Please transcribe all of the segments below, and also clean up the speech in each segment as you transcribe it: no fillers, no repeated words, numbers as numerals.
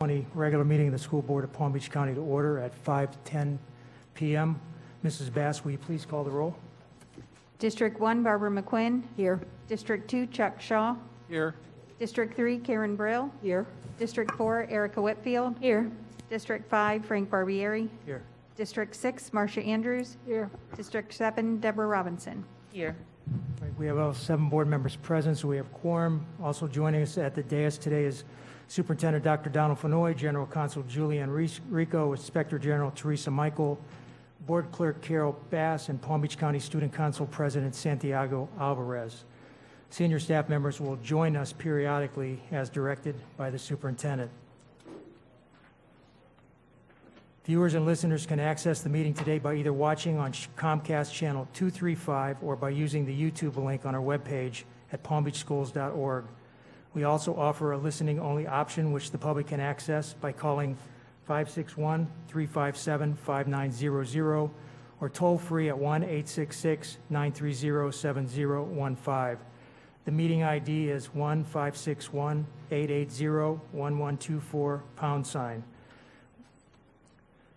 Regular meeting of the School Board of Palm Beach County to order at 5:10 p.m. Mrs. Bass, will you please call the roll? District 1, Barbara McQuinn. Here. District 2, Chuck Shaw. Here. District 3, Karen Brill. Here. District 4, Erica Whitfield. Here. District 5, Frank Barbieri. Here. District 6, Marcia Andrews. Here. District 7, Deborah Robinson. Here. Right, we have all 7 board members present, so we have quorum. Also joining us at the dais today is Superintendent Dr. Donald Fenoy, General Counsel Julianne Rico, Inspector General Teresa Michael, Board Clerk Carol Bass, and Palm Beach County Student Council President Santiago Alvarez. Senior staff members will join us periodically as directed by the superintendent. Viewers and listeners can access the meeting today by either watching on Comcast Channel 235 or by using the YouTube link on our webpage at palmbeachschools.org. We also offer a listening-only option, which the public can access by calling 561-357-5900 or toll-free at 1-866-930-7015. The meeting ID is 1-561-880-1124 #.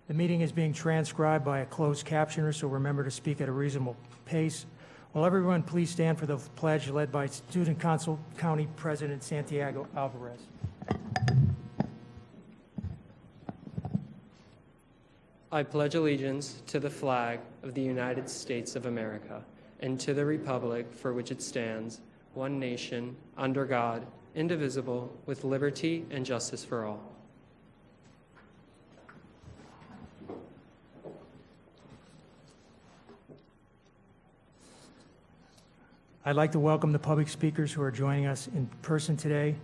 The meeting is being transcribed by a closed captioner, so remember to speak at a reasonable pace. Will everyone please stand for the pledge led by Student Council County President Santiago Alvarez. I pledge allegiance to the flag of the United States of America and to the republic for which it stands, one nation, under God, indivisible, with liberty and justice for all. I'd like to welcome the public speakers who are joining us in person today.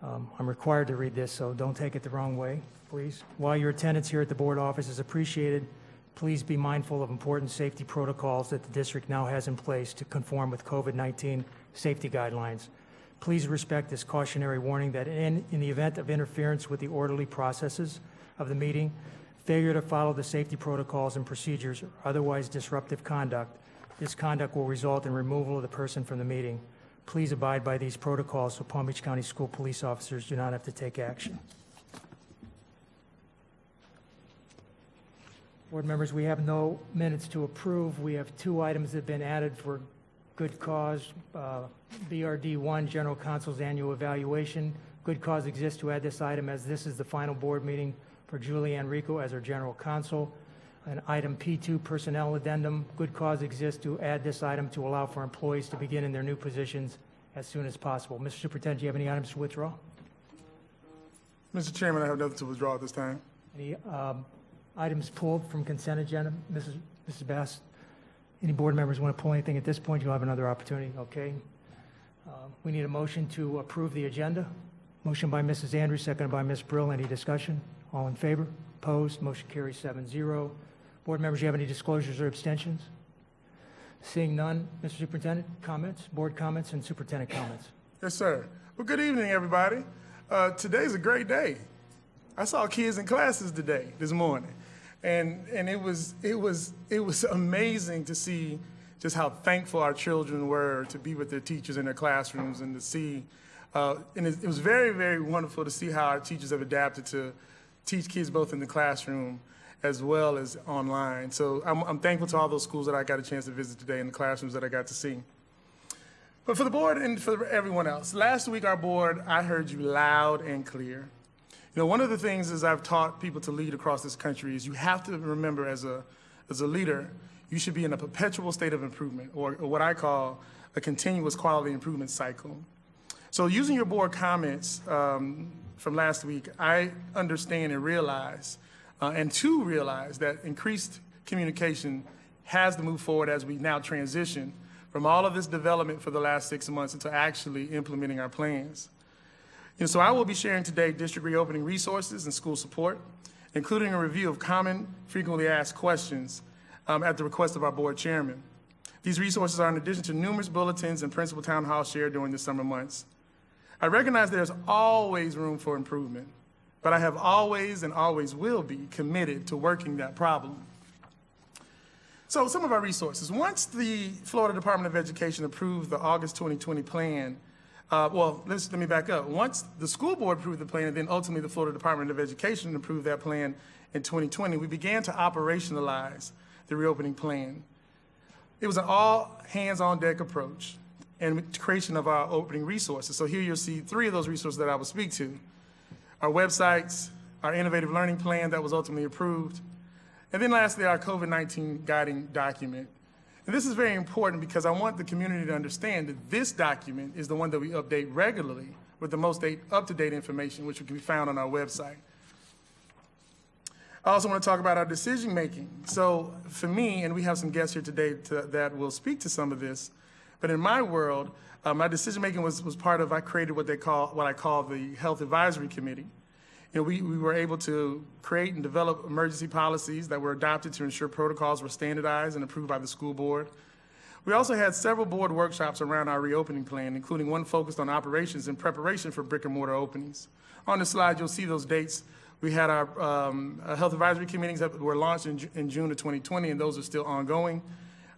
I'm required to read this, so don't take it the wrong way, please. While your attendance here at the board office is appreciated, please be mindful of important safety protocols that the district now has in place to conform with COVID-19 safety guidelines. Please respect this cautionary warning that in the event of interference with the orderly processes of the meeting, failure to follow the safety protocols and procedures, or otherwise disruptive conduct, this conduct will result in removal of the person from the meeting. Please abide by these protocols so Palm Beach County School Police officers do not have to take action. Board members, we have no minutes to approve. We have 2 items that have been added for good cause. BRD 1, General Counsel's Annual Evaluation. Good cause exists to add this item as this is the final board meeting for Julianne Rico as our General Counsel. And item P2, Personnel Addendum. Good cause exists to add this item to allow for employees to begin in their new positions as soon as possible. Mr. Superintendent, do you have any items to withdraw? Mr. Chairman, I have nothing to withdraw at this time. Any items pulled from consent agenda? Mrs. Bass, any board members want to pull anything at this point? You'll have another opportunity. Okay. We need a motion to approve the agenda. Motion by Mrs. Andrews, seconded by Ms. Brill. Any discussion? All in favor? Opposed? Motion carries 7-0. Board members, do you have any disclosures or abstentions? Seeing none, Mr. Superintendent, comments, board comments, and superintendent comments. Yes, sir. Well, good evening, everybody. Today's a great day. I saw kids in classes this morning, and it was amazing to see just how thankful our children were to be with their teachers in their classrooms and to see. And it was very, very wonderful to see how our teachers have adapted to teach kids both in the classroom as well as online. So I'm thankful to all those schools that I got a chance to visit today and the classrooms that I got to see. But for the board and for everyone else, last week our board, I heard you loud and clear. You know, one of the things as I've taught people to lead across this country is you have to remember as a leader, you should be in a perpetual state of improvement, or what I call a continuous quality improvement cycle. So using your board comments from last week, I understand and realize that increased communication has to move forward as we now transition from all of this development for the last 6 months into actually implementing our plans. So I will be sharing today district reopening resources and school support, including a review of common, frequently asked questions at the request of our board chairman. These resources are in addition to numerous bulletins and principal town halls shared during the summer months. I recognize there's always room for improvement, but I have always and always will be committed to working that problem. So some of our resources. Once the Florida Department of Education approved the August 2020 plan, Let me back up. Once the school board approved the plan, and then ultimately the Florida Department of Education approved that plan in 2020, we began to operationalize the reopening plan. It was an all hands-on-deck approach and creation of our opening resources. So here you'll see 3 of those resources that I will speak to. Our websites, our innovative learning plan that was ultimately approved, and then lastly, our COVID-19 guiding document. And this is very important because I want the community to understand that this document is the one that we update regularly with the most up-to-date information, which can be found on our website. I also want to talk about our decision-making. So for me, and we have some guests here today that will speak to some of this, but in my world, my decision-making was part of, I created what I call the Health Advisory Committee. You know, we were able to create and develop emergency policies that were adopted to ensure protocols were standardized and approved by the school board. We also had several board workshops around our reopening plan, including one focused on operations in preparation for brick and mortar openings. On the slide, you'll see those dates. We had our health advisory committees that were launched in June of 2020, and those are still ongoing.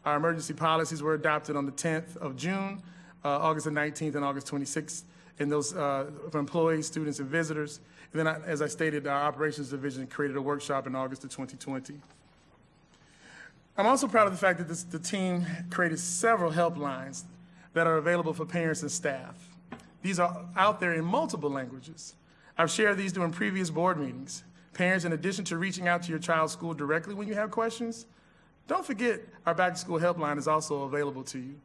Our emergency policies were adopted on the 10th of June, August the 19th, and August 26th, and those for employees, students, and visitors. And then, as I stated, our operations division created a workshop in August of 2020. I'm also proud of the fact that the team created several helplines that are available for parents and staff. These are out there in multiple languages. I've shared these during previous board meetings. Parents, in addition to reaching out to your child's school directly when you have questions, don't forget our back-to-school helpline is also available to you.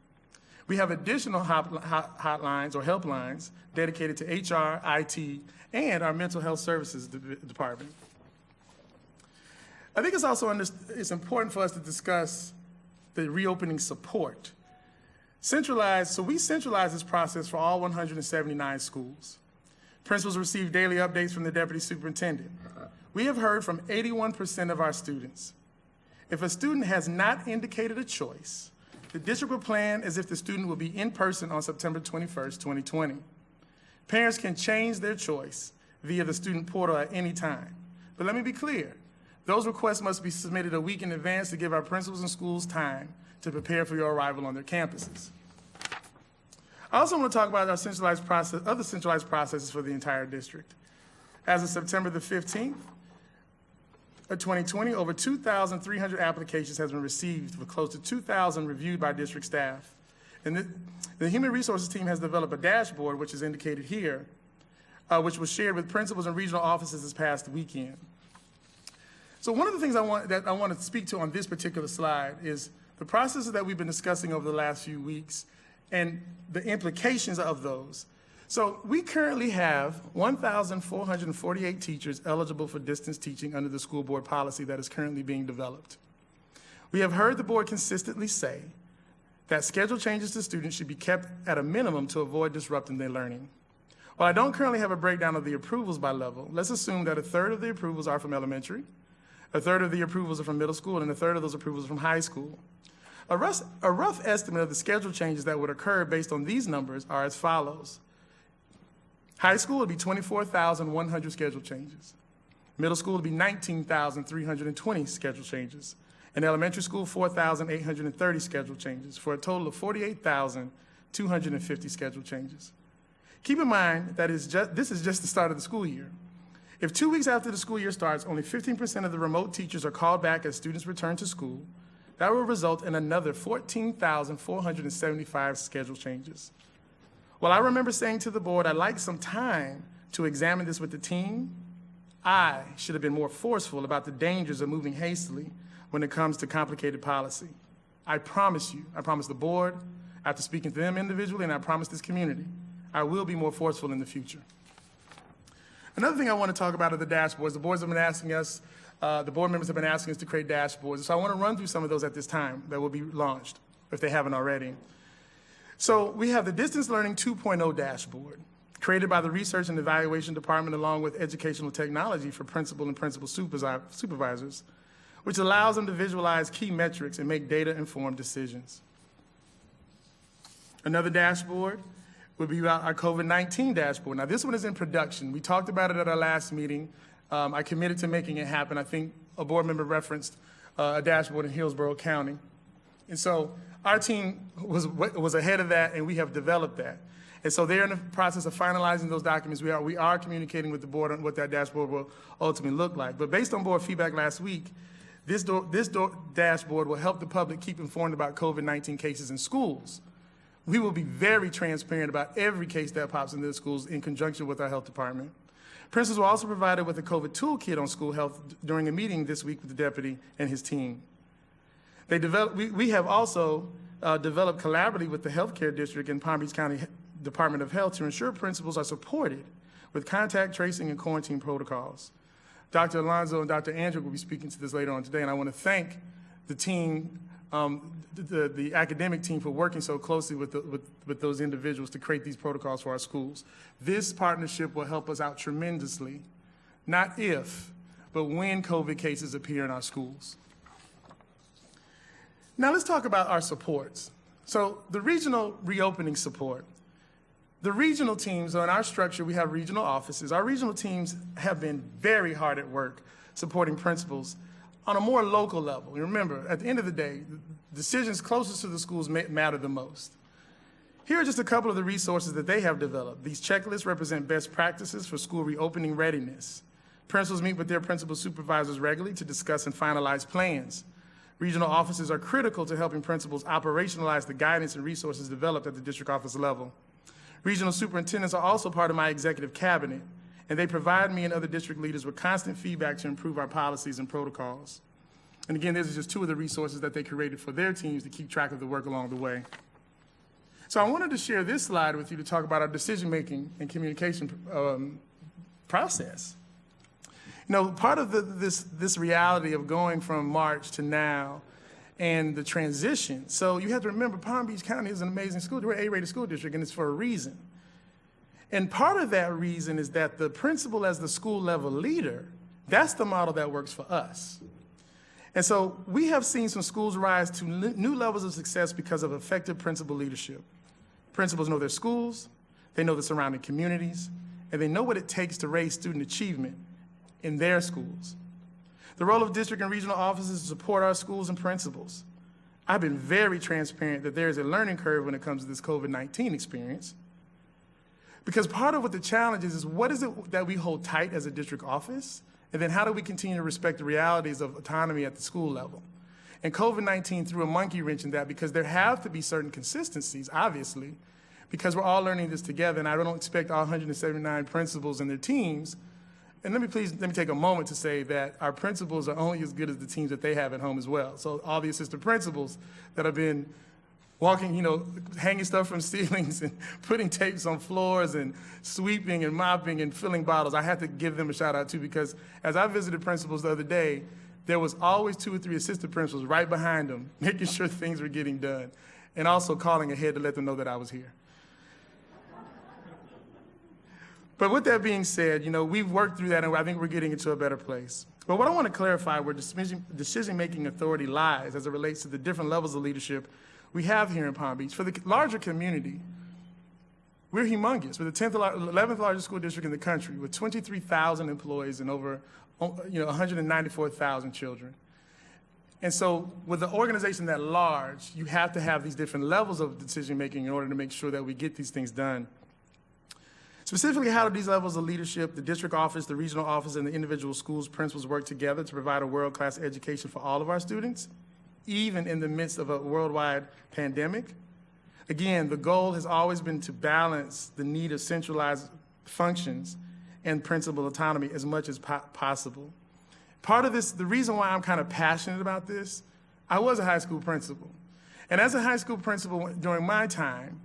We have additional hotlines or helplines dedicated to HR, IT, and our mental health services department. I think it's also it's important for us to discuss the reopening support. We centralized this process for all 179 schools. Principals receive daily updates from the deputy superintendent. We have heard from 81% of our students. If a student has not indicated a choice, the district will plan as if the student will be in person on September 21st, 2020. Parents can change their choice via the student portal at any time. But let me be clear, those requests must be submitted a week in advance to give our principals and schools time to prepare for your arrival on their campuses. I also want to talk about our other centralized processes for the entire district. As of September the 15th of 2020, over 2,300 applications has been received, with close to 2,000 reviewed by district staff. And the Human Resources team has developed a dashboard, which is indicated here, which was shared with principals and regional offices this past weekend. So one of the things I want to speak to on this particular slide is the processes that we've been discussing over the last few weeks and the implications of those. So we currently have 1,448 teachers eligible for distance teaching under the school board policy that is currently being developed. We have heard the board consistently say that schedule changes to students should be kept at a minimum to avoid disrupting their learning. While I don't currently have a breakdown of the approvals by level, let's assume that a third of the approvals are from elementary, a third of the approvals are from middle school, and a third of those approvals are from high school. A rough estimate of the schedule changes that would occur based on these numbers are as follows. High school would be 24,100 schedule changes. Middle school would be 19,320 schedule changes. And elementary school, 4,830 schedule changes, for a total of 48,250 schedule changes. Keep in mind that this is just the start of the school year. If 2 weeks after the school year starts, only 15% of the remote teachers are called back as students return to school, that will result in another 14,475 schedule changes. While I remember saying to the board, I'd like some time to examine this with the team, I should have been more forceful about the dangers of moving hastily when it comes to complicated policy. I promise you, I promise the board, after speaking to them individually, and I promise this community, I will be more forceful in the future. Another thing I want to talk about are the dashboards. The board members have been asking us to create dashboards. So I want to run through some of those at this time that will be launched, if they haven't already. So we have the Distance Learning 2.0 dashboard, created by the Research and Evaluation Department along with Educational Technology for principal and principal supervisors, which allows them to visualize key metrics and make data-informed decisions. Another dashboard would be our COVID-19 dashboard. Now, this one is in production. We talked about it at our last meeting. I committed to making it happen. I think a board member referenced a dashboard in Hillsborough County. And so our team was ahead of that, and we have developed that. And so they're in the process of finalizing those documents. We are communicating with the board on what that dashboard will ultimately look like. But based on board feedback last week, this dashboard will help the public keep informed about COVID-19 cases in schools. We will be very transparent about every case that pops into the schools in conjunction with our health department. Principals were also provided with a COVID toolkit on school health during a meeting this week with the deputy and his team. We have also developed collaboratively with the healthcare district and Palm Beach County Department of Health to ensure principals are supported with contact tracing and quarantine protocols. Dr. Alonso and Dr. Andrew will be speaking to this later on today, and I want to thank the team, the academic team, for working so closely with those individuals to create these protocols for our schools. This partnership will help us out tremendously, not if, but when COVID cases appear in our schools. Now let's talk about our supports. So the regional reopening support. The regional teams, so in our structure, we have regional offices. Our regional teams have been very hard at work supporting principals on a more local level. And remember, at the end of the day, decisions closest to the schools matter the most. Here are just a couple of the resources that they have developed. These checklists represent best practices for school reopening readiness. Principals meet with their principal supervisors regularly to discuss and finalize plans. Regional offices are critical to helping principals operationalize the guidance and resources developed at the district office level. Regional superintendents are also part of my executive cabinet, and they provide me and other district leaders with constant feedback to improve our policies and protocols. And again, these are just two of the resources that they created for their teams to keep track of the work along the way. So I wanted to share this slide with you to talk about our decision-making and communication process. You know, part of this reality of going from March to now and the transition. So you have to remember, Palm Beach County is an amazing school. We're an A-rated school district, and it's for a reason. And part of that reason is that the principal as the school level leader, that's the model that works for us. And so we have seen some schools rise to new levels of success because of effective principal leadership. Principals know their schools, they know the surrounding communities, and they know what it takes to raise student achievement in their schools. The role of district and regional offices is to support our schools and principals. I've been very transparent that there is a learning curve when it comes to this COVID-19 experience, because part of what the challenge is what is it that we hold tight as a district office, and then how do we continue to respect the realities of autonomy at the school level? And COVID-19 threw a monkey wrench in that, because there have to be certain consistencies, obviously, because we're all learning this together, and I don't expect all 179 principals and their teams. And let me take a moment to say that our principals are only as good as the teams that they have at home as well. So all the assistant principals that have been walking, hanging stuff from ceilings and putting tapes on floors and sweeping and mopping and filling bottles, I have to give them a shout out too, because as I visited principals the other day, there was always 2 or 3 assistant principals right behind them, making sure things were getting done, and also calling ahead to let them know that I was here. But with that being said, we've worked through that, and I think we're getting into a better place. But what I want to clarify where decision-making authority lies as it relates to the different levels of leadership we have here in Palm Beach. For the larger community, we're humongous. We're the 11th largest school district in the country with 23,000 employees and over 194,000 children. And so with the organization that large, you have to have these different levels of decision-making in order to make sure that we get these things done. Specifically, how do these levels of leadership, the district office, the regional office, and the individual schools principals work together to provide a world-class education for all of our students, even in the midst of a worldwide pandemic? Again, the goal has always been to balance the need of centralized functions and principal autonomy as much as possible. Part of this, the reason why I'm kind of passionate about this, I was a high school principal. And as a high school principal during my time,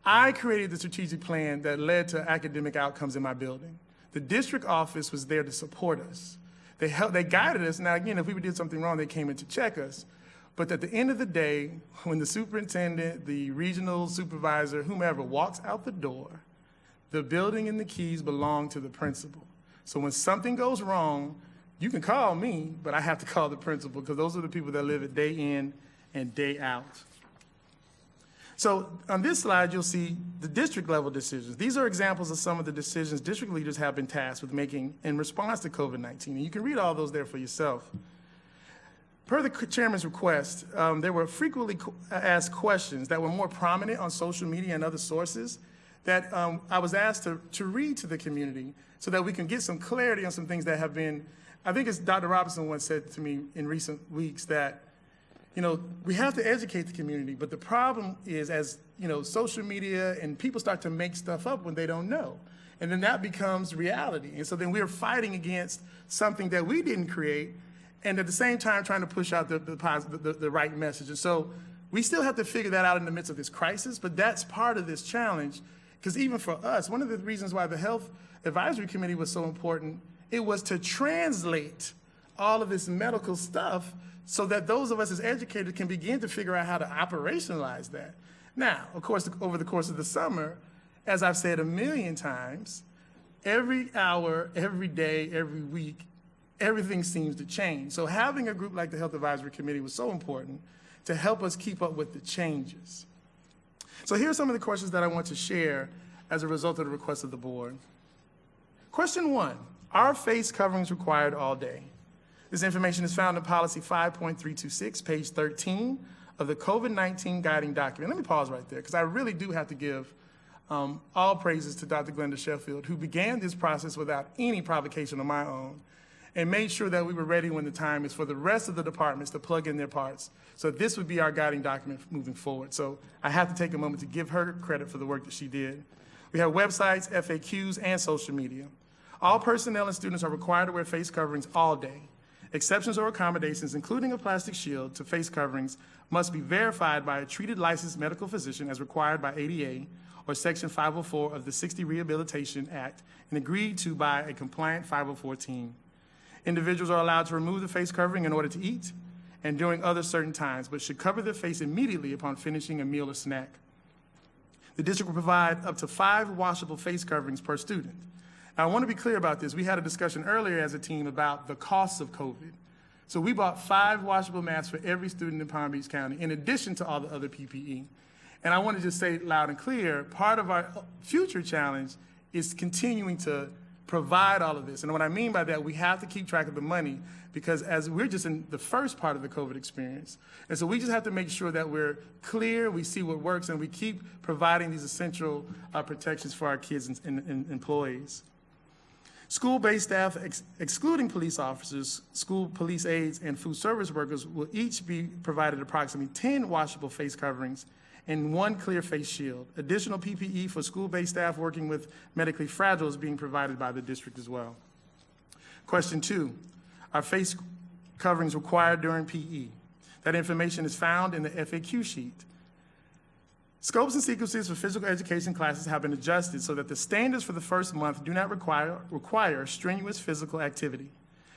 I created the strategic plan that led to academic outcomes in my building. The district office was there to support us. They guided us. Now, again, if we did something wrong, they came in to check us. But at the end of the day, when the superintendent, the regional supervisor, whomever walks out the door, the building and the keys belong to the principal. So when something goes wrong, you can call me, but I have to call the principal, because those are the people that live it day in and day out. So on this slide, you'll see the district level decisions. These are examples of some of the decisions district leaders have been tasked with making in response to COVID-19. And you can read all those there for yourself. Per the chairman's request, there were frequently asked questions that were more prominent on social media and other sources that I was asked to read to the community so that we can get some clarity on some things that have been, I think as Dr. Robinson once said to me in recent weeks, that we have to educate the community, but the problem is as, social media and people start to make stuff up when they don't know. And then that becomes reality. And so then we're fighting against something that we didn't create and at the same time trying to push out the right message. And so we still have to figure that out in the midst of this crisis, but that's part of this challenge. Because even for us, one of the reasons why the Health Advisory Committee was so important, it was to translate all of this medical stuff so that those of us as educators can begin to figure out how to operationalize that. Now, of course, over the course of the summer, as I've said a million times, every hour, every day, every week, everything seems to change. So having a group like the Health Advisory Committee was so important to help us keep up with the changes. So here are some of the questions that I want to share as a result of the request of the board. Question 1, are face coverings required all day? This information is found in Policy 5.326, page 13 of the COVID-19 guiding document. Let me pause right there, because I really do have to give all praises to Dr. Glenda Sheffield, who began this process without any provocation of my own, and made sure that we were ready when the time is for the rest of the departments to plug in their parts. So this would be our guiding document moving forward. So I have to take a moment to give her credit for the work that she did. We have websites, FAQs, and social media. All personnel and students are required to wear face coverings all day. Exceptions or accommodations, including a plastic shield to face coverings, must be verified by a treated licensed medical physician as required by ADA or Section 504 of the 60 Rehabilitation Act and agreed to by a compliant 504 team. Individuals are allowed to remove the face covering in order to eat and during other certain times, but should cover their face immediately upon finishing a meal or snack. The district will provide up to 5 washable face coverings per student. Now, I want to be clear about this. We had a discussion earlier as a team about the costs of COVID. So we bought 5 washable masks for every student in Palm Beach County, in addition to all the other PPE. And I want to just say loud and clear, part of our future challenge is continuing to provide all of this. And what I mean by that, we have to keep track of the money, because as we're just in the first part of the COVID experience. And so we just have to make sure that we're clear, we see what works, and we keep providing these essential protections for our kids and employees. School-based staff, excluding police officers, school police aides, and food service workers will each be provided approximately 10 washable face coverings and 1 clear face shield. Additional PPE for school-based staff working with medically fragile is being provided by the district as well. Question 2, are face coverings required during PE? That information is found in the FAQ sheet. Scopes and sequences for physical education classes have been adjusted so that the standards for the first month do not require strenuous physical activity.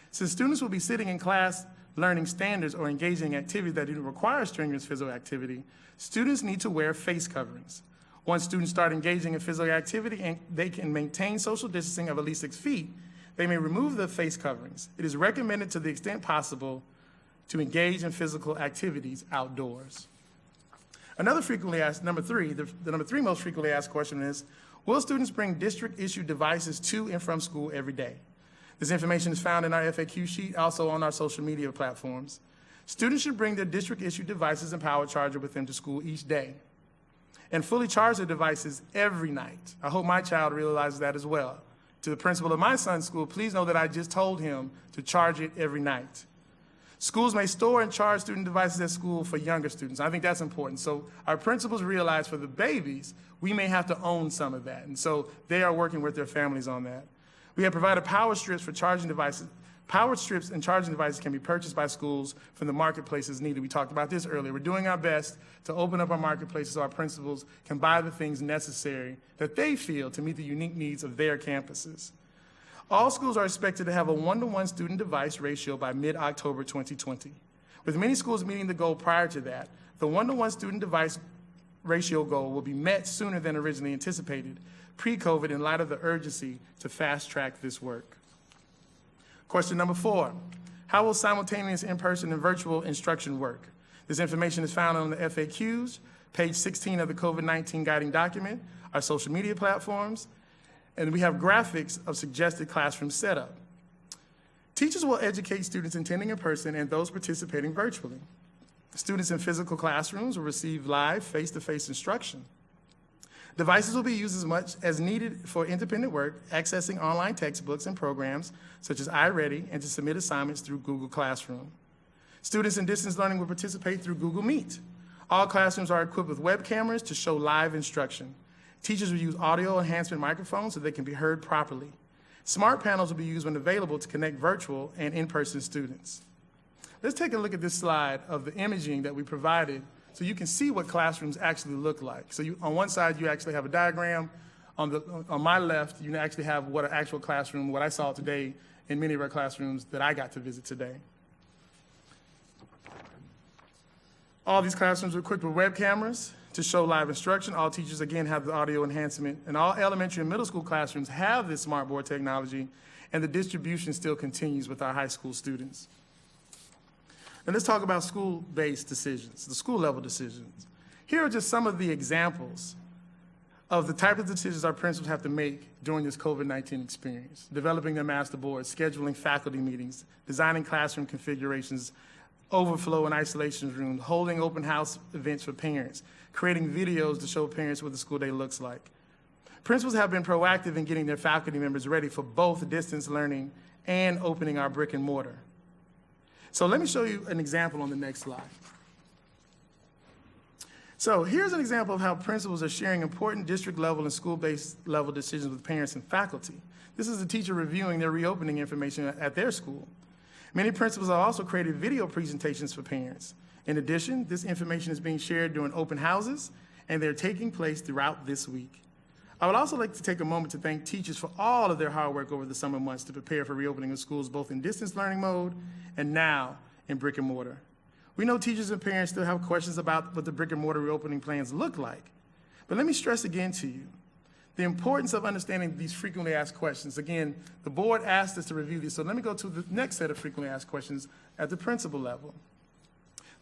Since students will be sitting in class learning standards or engaging in activities that do not require strenuous physical activity, students need to wear face coverings. Once students start engaging in physical activity and they can maintain social distancing of at least 6 feet, they may remove the face coverings. It is recommended to the extent possible to engage in physical activities outdoors. Another frequently asked, number 3, the number 3 most frequently asked question is, will students bring district-issued devices to and from school every day? This information is found in our FAQ sheet, also on our social media platforms. Students should bring their district-issued devices and power charger with them to school each day and fully charge their devices every night. I hope my child realizes that as well. To the principal of my son's school, please know that I just told him to charge it every night. Schools may store and charge student devices at school for younger students. I think that's important. So our principals realize for the babies, we may have to own some of that. And so they are working with their families on that. We have provided power strips for charging devices. Power strips and charging devices can be purchased by schools from the marketplace as needed. We talked about this earlier. We're doing our best to open up our marketplaces so our principals can buy the things necessary that they feel to meet the unique needs of their campuses. All schools are expected to have a 1-to-1 student device ratio by mid-October 2020. With many schools meeting the goal prior to that, the 1-to-1 student device ratio goal will be met sooner than originally anticipated, pre-COVID, in light of the urgency to fast-track this work. Question number 4, how will simultaneous in-person and virtual instruction work? This information is found on the FAQs, page 16 of the COVID-19 guiding document, our social media platforms, and we have graphics of suggested classroom setup. Teachers will educate students attending in person and those participating virtually. Students in physical classrooms will receive live face-to-face instruction. Devices will be used as much as needed for independent work, accessing online textbooks and programs such as iReady, and to submit assignments through Google Classroom. Students in distance learning will participate through Google Meet. All classrooms are equipped with web cameras to show live instruction. Teachers will use audio enhancement microphones so they can be heard properly. Smart panels will be used when available to connect virtual and in-person students. Let's take a look at this slide of the imaging that we provided so you can see what classrooms actually look like. So on one side, you actually have a diagram. On my left, you actually have what an actual classroom, what I saw today in many of our classrooms that I got to visit today. All these classrooms are equipped with web cameras to show live instruction. All teachers, again, have the audio enhancement. And all elementary and middle school classrooms have this smart board technology, and the distribution still continues with our high school students. And let's talk about school-based decisions, the school-level decisions. Here are just some of the examples of the type of decisions our principals have to make during this COVID-19 experience: developing their master boards, scheduling faculty meetings, designing classroom configurations, overflow and isolation rooms, holding open house events for parents, creating videos to show parents what the school day looks like. Principals have been proactive in getting their faculty members ready for both distance learning and opening our brick and mortar. So let me show you an example on the next slide. So here's an example of how principals are sharing important district level and school-based level decisions with parents and faculty. This is a teacher reviewing their reopening information at their school. Many principals have also created video presentations for parents. In addition, this information is being shared during open houses, and they're taking place throughout this week. I would also like to take a moment to thank teachers for all of their hard work over the summer months to prepare for reopening of schools, both in distance learning mode and now in brick and mortar. We know teachers and parents still have questions about what the brick and mortar reopening plans look like. But let me stress again to you the importance of understanding these frequently asked questions. Again, the board asked us to review these, so let me go to the next set of frequently asked questions at the principal level.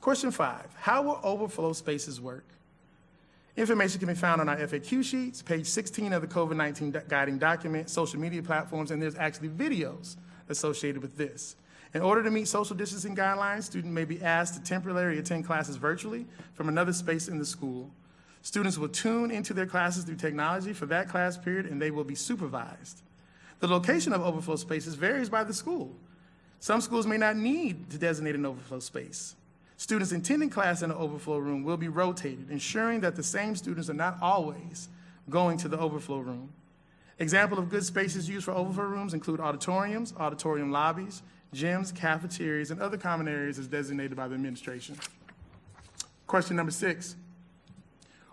Question 5, how will overflow spaces work? Information can be found on our FAQ sheets, page 16 of the COVID-19 guiding document, social media platforms, and there's actually videos associated with this. In order to meet social distancing guidelines, students may be asked to temporarily attend classes virtually from another space in the school. Students will tune into their classes through technology for that class period, and they will be supervised. The location of overflow spaces varies by the school. Some schools may not need to designate an overflow space. Students attending class in the overflow room will be rotated, ensuring that the same students are not always going to the overflow room. Examples of good spaces used for overflow rooms include auditoriums, auditorium lobbies, gyms, cafeterias, and other common areas as designated by the administration. Question number 6.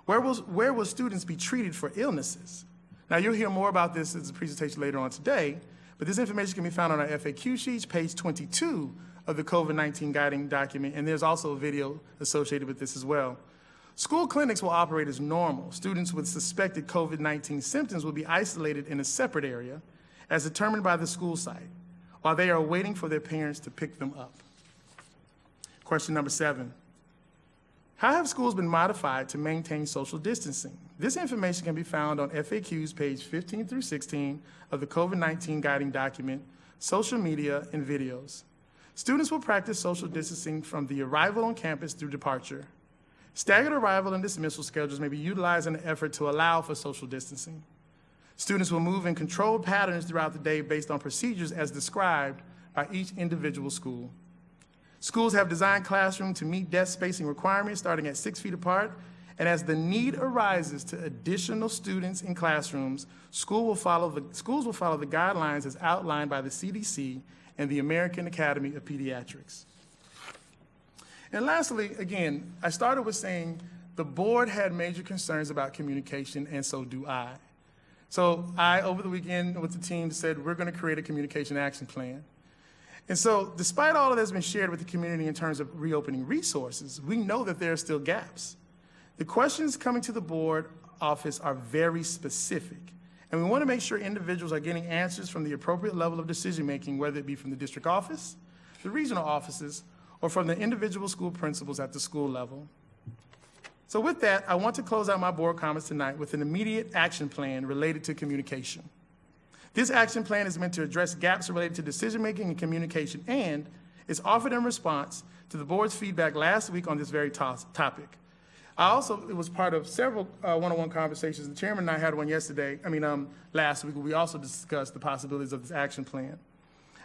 Where will students be treated for illnesses? Now, you'll hear more about this as a presentation later on today, but this information can be found on our FAQ sheets, page 22 of the COVID-19 guiding document, and there's also a video associated with this as well. School clinics will operate as normal. Students with suspected COVID-19 symptoms will be isolated in a separate area as determined by the school site, while they are waiting for their parents to pick them up. Question number 7. How have schools been modified to maintain social distancing? This information can be found on FAQs page 15 through 16 of the COVID-19 guiding document, social media, and videos. Students will practice social distancing from the arrival on campus through departure. Staggered arrival and dismissal schedules may be utilized in an effort to allow for social distancing. Students will move in controlled patterns throughout the day based on procedures as described by each individual school. Schools have designed classrooms to meet desk spacing requirements starting at 6 feet apart, and as the need arises to additional students in classrooms, schools will follow the guidelines as outlined by the CDC and the American Academy of Pediatrics. And lastly, again, I started with saying the board had major concerns about communication, and so do I. So I, over the weekend with the team, said we're going to create a communication action plan. And so despite all of that's been shared with the community in terms of reopening resources, we know that there are still gaps. The questions coming to the board office are very specific, and we want to make sure individuals are getting answers from the appropriate level of decision-making, whether it be from the district office, the regional offices, or from the individual school principals at the school level. So with that, I want to close out my board comments tonight with an immediate action plan related to communication. This action plan is meant to address gaps related to decision-making and communication, and is offered in response to the board's feedback last week on this very topic. It was part of several one-on-one conversations. The chairman and I had one last week, where we also discussed the possibilities of this action plan.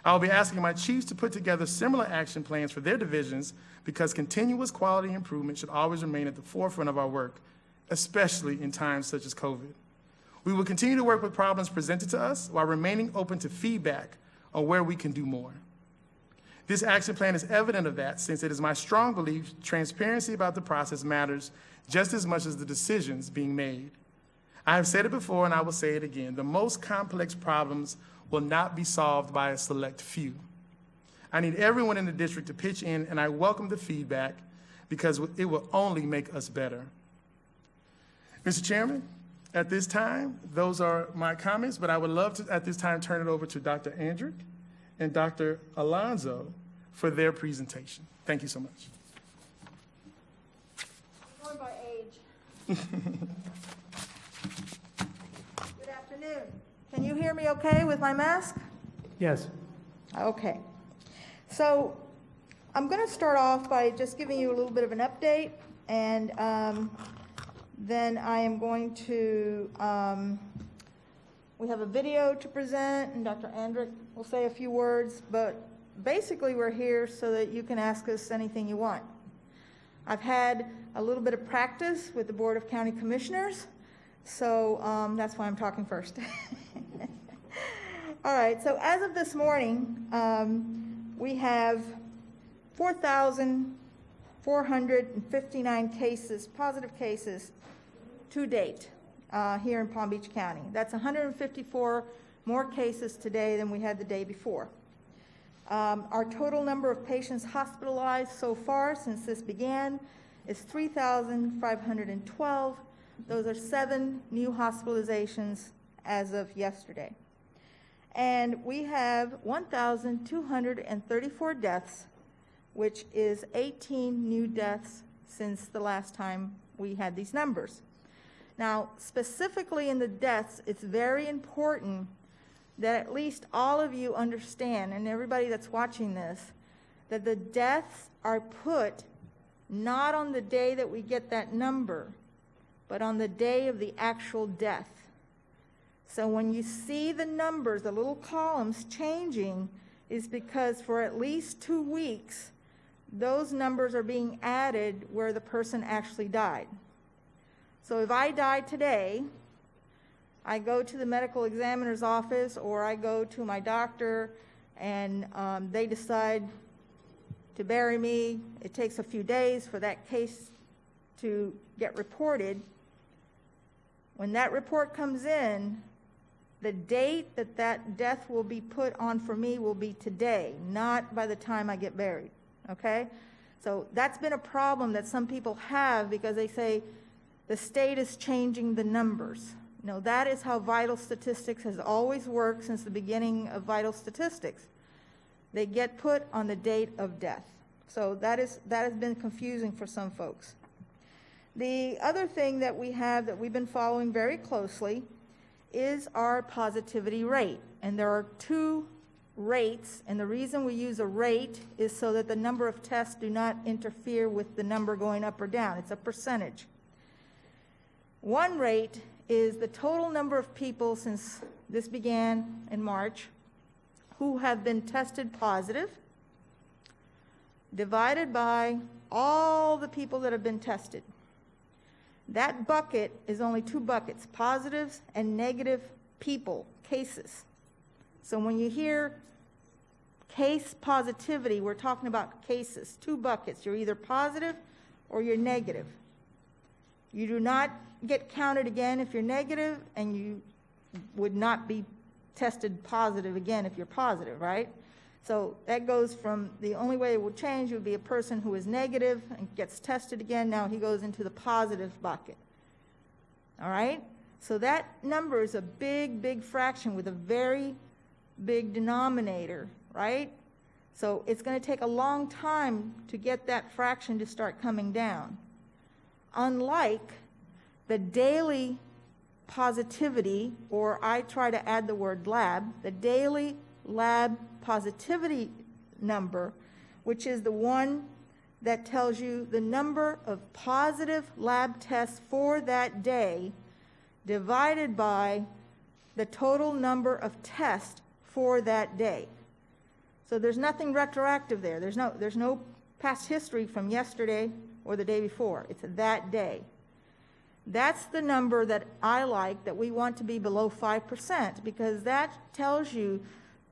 I will be asking my chiefs to put together similar action plans for their divisions because continuous quality improvement should always remain at the forefront of our work, especially in times such as COVID. We will continue to work with problems presented to us while remaining open to feedback on where we can do more. This action plan is evident of that, since it is my strong belief transparency about the process matters just as much as the decisions being made. I have said it before and I will say it again. The most complex problems will not be solved by a select few. I need everyone in the district to pitch in, and I welcome the feedback because it will only make us better. Mr. Chairman, at this time, those are my comments, but I would love to, at this time, turn it over to Dr. Andrick and Dr. Alonso for their presentation. Thank you so much. I'm going by age. Good afternoon. Can you hear me okay with my mask? Yes. Okay. So I'm going to start off by just giving you a little bit of an update, and then I am going to, we have a video to present, and Dr. Andrick will say a few words, but basically we're here so that you can ask us anything you want. I've had a little bit of practice with the Board of County Commissioners, so that's why I'm talking first. All right, so as of this morning, we have 4,459 cases, positive cases, to date here in Palm Beach County. That's 154 more cases today than we had the day before. Our total number of patients hospitalized so far since this began is 3,512. Those are 7 new hospitalizations as of yesterday. And we have 1,234 deaths, which is 18 new deaths since the last time we had these numbers. Now, specifically in the deaths, it's very important that at least all of you understand, and everybody that's watching this, that the deaths are put not on the day that we get that number, but on the day of the actual death. So when you see the numbers, the little columns changing, is because for at least 2 weeks, those numbers are being added where the person actually died. So if I die today, I go to the medical examiner's office or I go to my doctor and they decide to bury me. It takes a few days for that case to get reported. When that report comes in, the date that that death will be put on for me will be today, not by the time I get buried, okay? So that's been a problem that some people have because they say the state is changing the numbers. No, that is how vital statistics has always worked since the beginning of vital statistics. They get put on the date of death. So that has been confusing for some folks. The other thing that we have that we've been following very closely is our positivity rate. And there are 2 rates, and the reason we use a rate is so that the number of tests do not interfere with the number going up or down. It's a percentage. One rate is the total number of people since this began in March who have been tested positive divided by all the people that have been tested. That bucket is only 2 buckets, positives and negative people, cases. So when you hear case positivity, we're talking about cases, 2 buckets. You're either positive or you're negative. You do not get counted again if you're negative, and you would not be tested positive again if you're positive, right? So that goes from, the only way it will change would be a person who is negative and gets tested again. Now he goes into the positive bucket. All right? So that number is a big, big fraction with a very big denominator, right? So it's going to take a long time to get that fraction to start coming down. Unlike the daily positivity, or I try to add the word lab, the daily lab positivity number, which is the one that tells you the number of positive lab tests for that day divided by the total number of tests for that day. So there's nothing retroactive there. There's no past history from yesterday or the day before. It's that day. That's the number that I like, that we want to be below 5%, because that tells you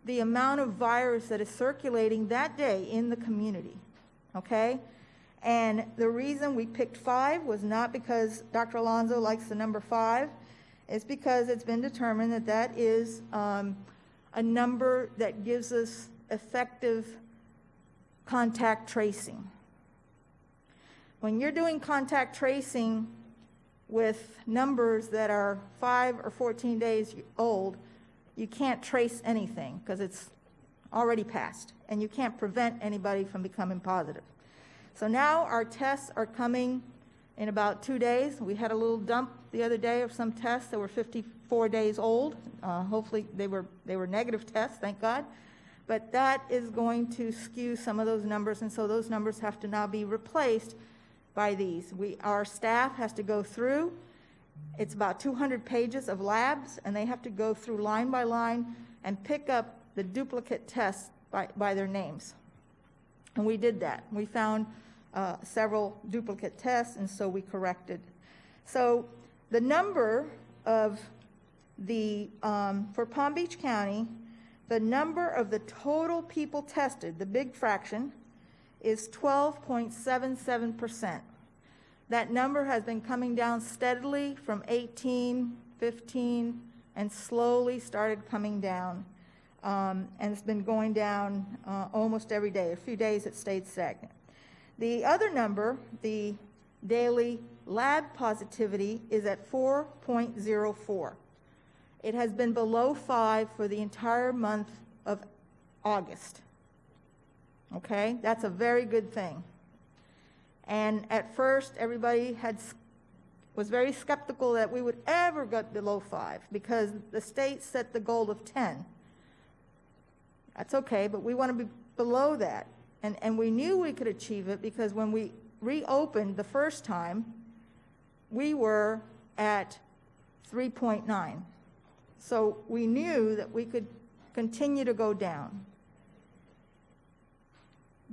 the amount of virus that is circulating that day in the community, okay? And the reason we picked 5 was not because Dr. Alonso likes the number 5. It's because it's been determined that that is a number that gives us effective contact tracing. When you're doing contact tracing with numbers that are 5 or 14 days old, you can't trace anything because it's already passed, and you can't prevent anybody from becoming positive. So now our tests are coming in about 2 days. We had a little dump the other day of some tests that were 54 days old. Hopefully they were negative tests, thank God. But that is going to skew some of those numbers, and so those numbers have to now be replaced by these. Our staff has to go through. It's about 200 pages of labs, and they have to go through line by line and pick up the duplicate tests by their names. And we did that. We found several duplicate tests, and so we corrected. So the number of for Palm Beach County, the number of the total people tested, the big fraction, is 12.77%. That number has been coming down steadily from 18, 15, and slowly started coming down. And it's been going down almost every day. A few days it stayed stagnant. The other number, the daily lab positivity, is at 4.04. It has been below 5 for the entire month of August. Okay, that's a very good thing. And at first, everybody was very skeptical that we would ever get below 5 because the state set the goal of 10. That's okay, but we want to be below that. And we knew we could achieve it because when we reopened the first time, we were at 3.9. So we knew that we could continue to go down.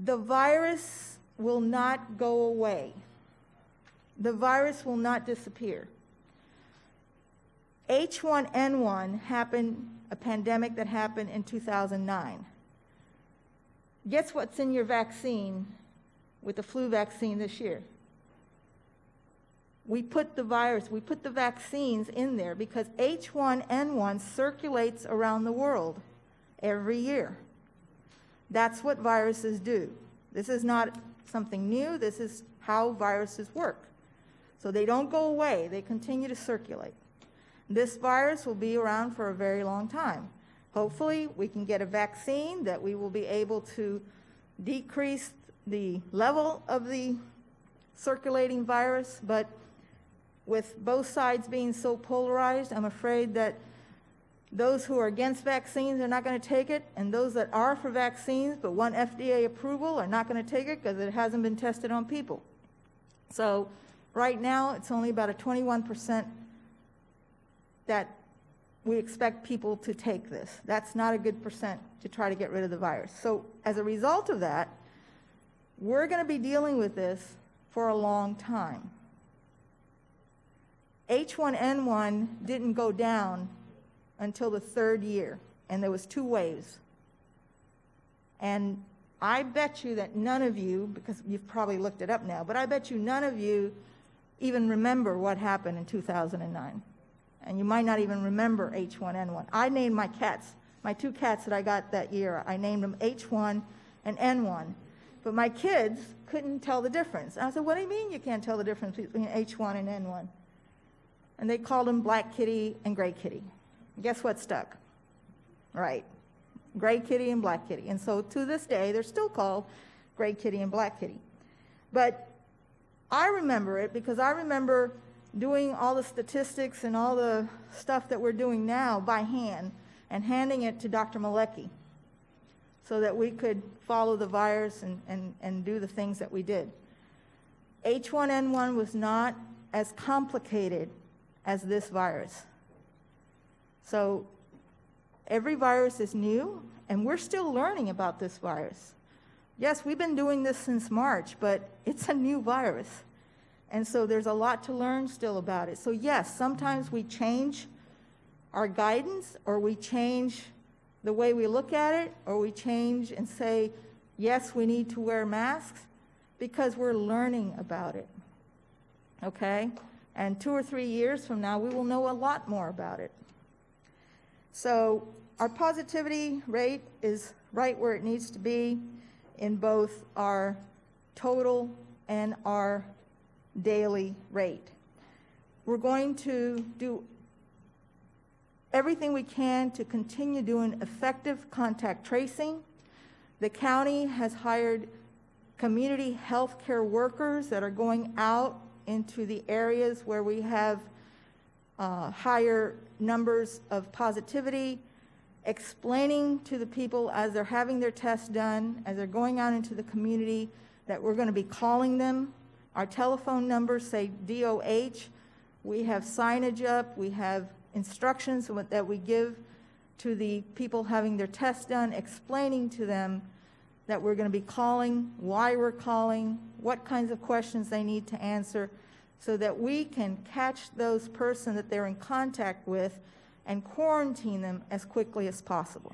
The virus will not go away. The virus will not disappear. H1N1 happened, a pandemic that happened in 2009. Guess what's in your vaccine with the flu vaccine this year? We put the vaccines in there because H1N1 circulates around the world every year. That's what viruses do. This is not something new. This is how viruses work. So they don't go away. They continue to circulate. This virus will be around for a very long time. Hopefully, we can get a vaccine that we will be able to decrease the level of the circulating virus, but with both sides being so polarized, I'm afraid that those who are against vaccines are not going to take it, and those that are for vaccines but want FDA approval are not going to take it because it hasn't been tested on people. So right now, it's only about a 21% that we expect people to take this. That's not a good percent to try to get rid of the virus. So as a result of that, we're going to be dealing with this for a long time. H1N1 didn't go down until the 3rd year, and there was 2 waves. And I bet you that none of you, because you've probably looked it up now, but I bet you none of you even remember what happened in 2009. And you might not even remember H1N1. I named my cats, my 2 cats that I got that year, I named them H1 and N1. But my kids couldn't tell the difference. And I said, what do you mean you can't tell the difference between H1 and N1? And they called them Black Kitty and Gray Kitty. Guess what stuck? Right. Gray Kitty and Black Kitty. And so to this day, they're still called Gray Kitty and Black Kitty. But I remember it because I remember doing all the statistics and all the stuff that we're doing now by hand and handing it to Dr. Malecki. so that we could follow the virus and do the things that we did. H1N1 was not as complicated as this virus. So every virus is new, and we're still learning about this virus. Yes, we've been doing this since March, but it's a new virus. And so there's a lot to learn still about it. So yes, sometimes we change our guidance, or we change the way we look at it, or we change and say, yes, we need to wear masks, because we're learning about it, okay? And 2 or 3 years from now, we will know a lot more about it. So our positivity rate is right where it needs to be in both our total and our daily rate. We're going to do everything we can to continue doing effective contact tracing. The county has hired community health care workers that are going out into the areas where we have higher numbers of positivity, explaining to the people as they're having their tests done, as they're going out into the community, that we're going to be calling them. Our telephone numbers say DOH. We have signage up. We have instructions that we give to the people having their tests done, explaining to them that we're going to be calling, why we're calling, what kinds of questions they need to answer, so that we can catch those persons that they're in contact with and quarantine them as quickly as possible.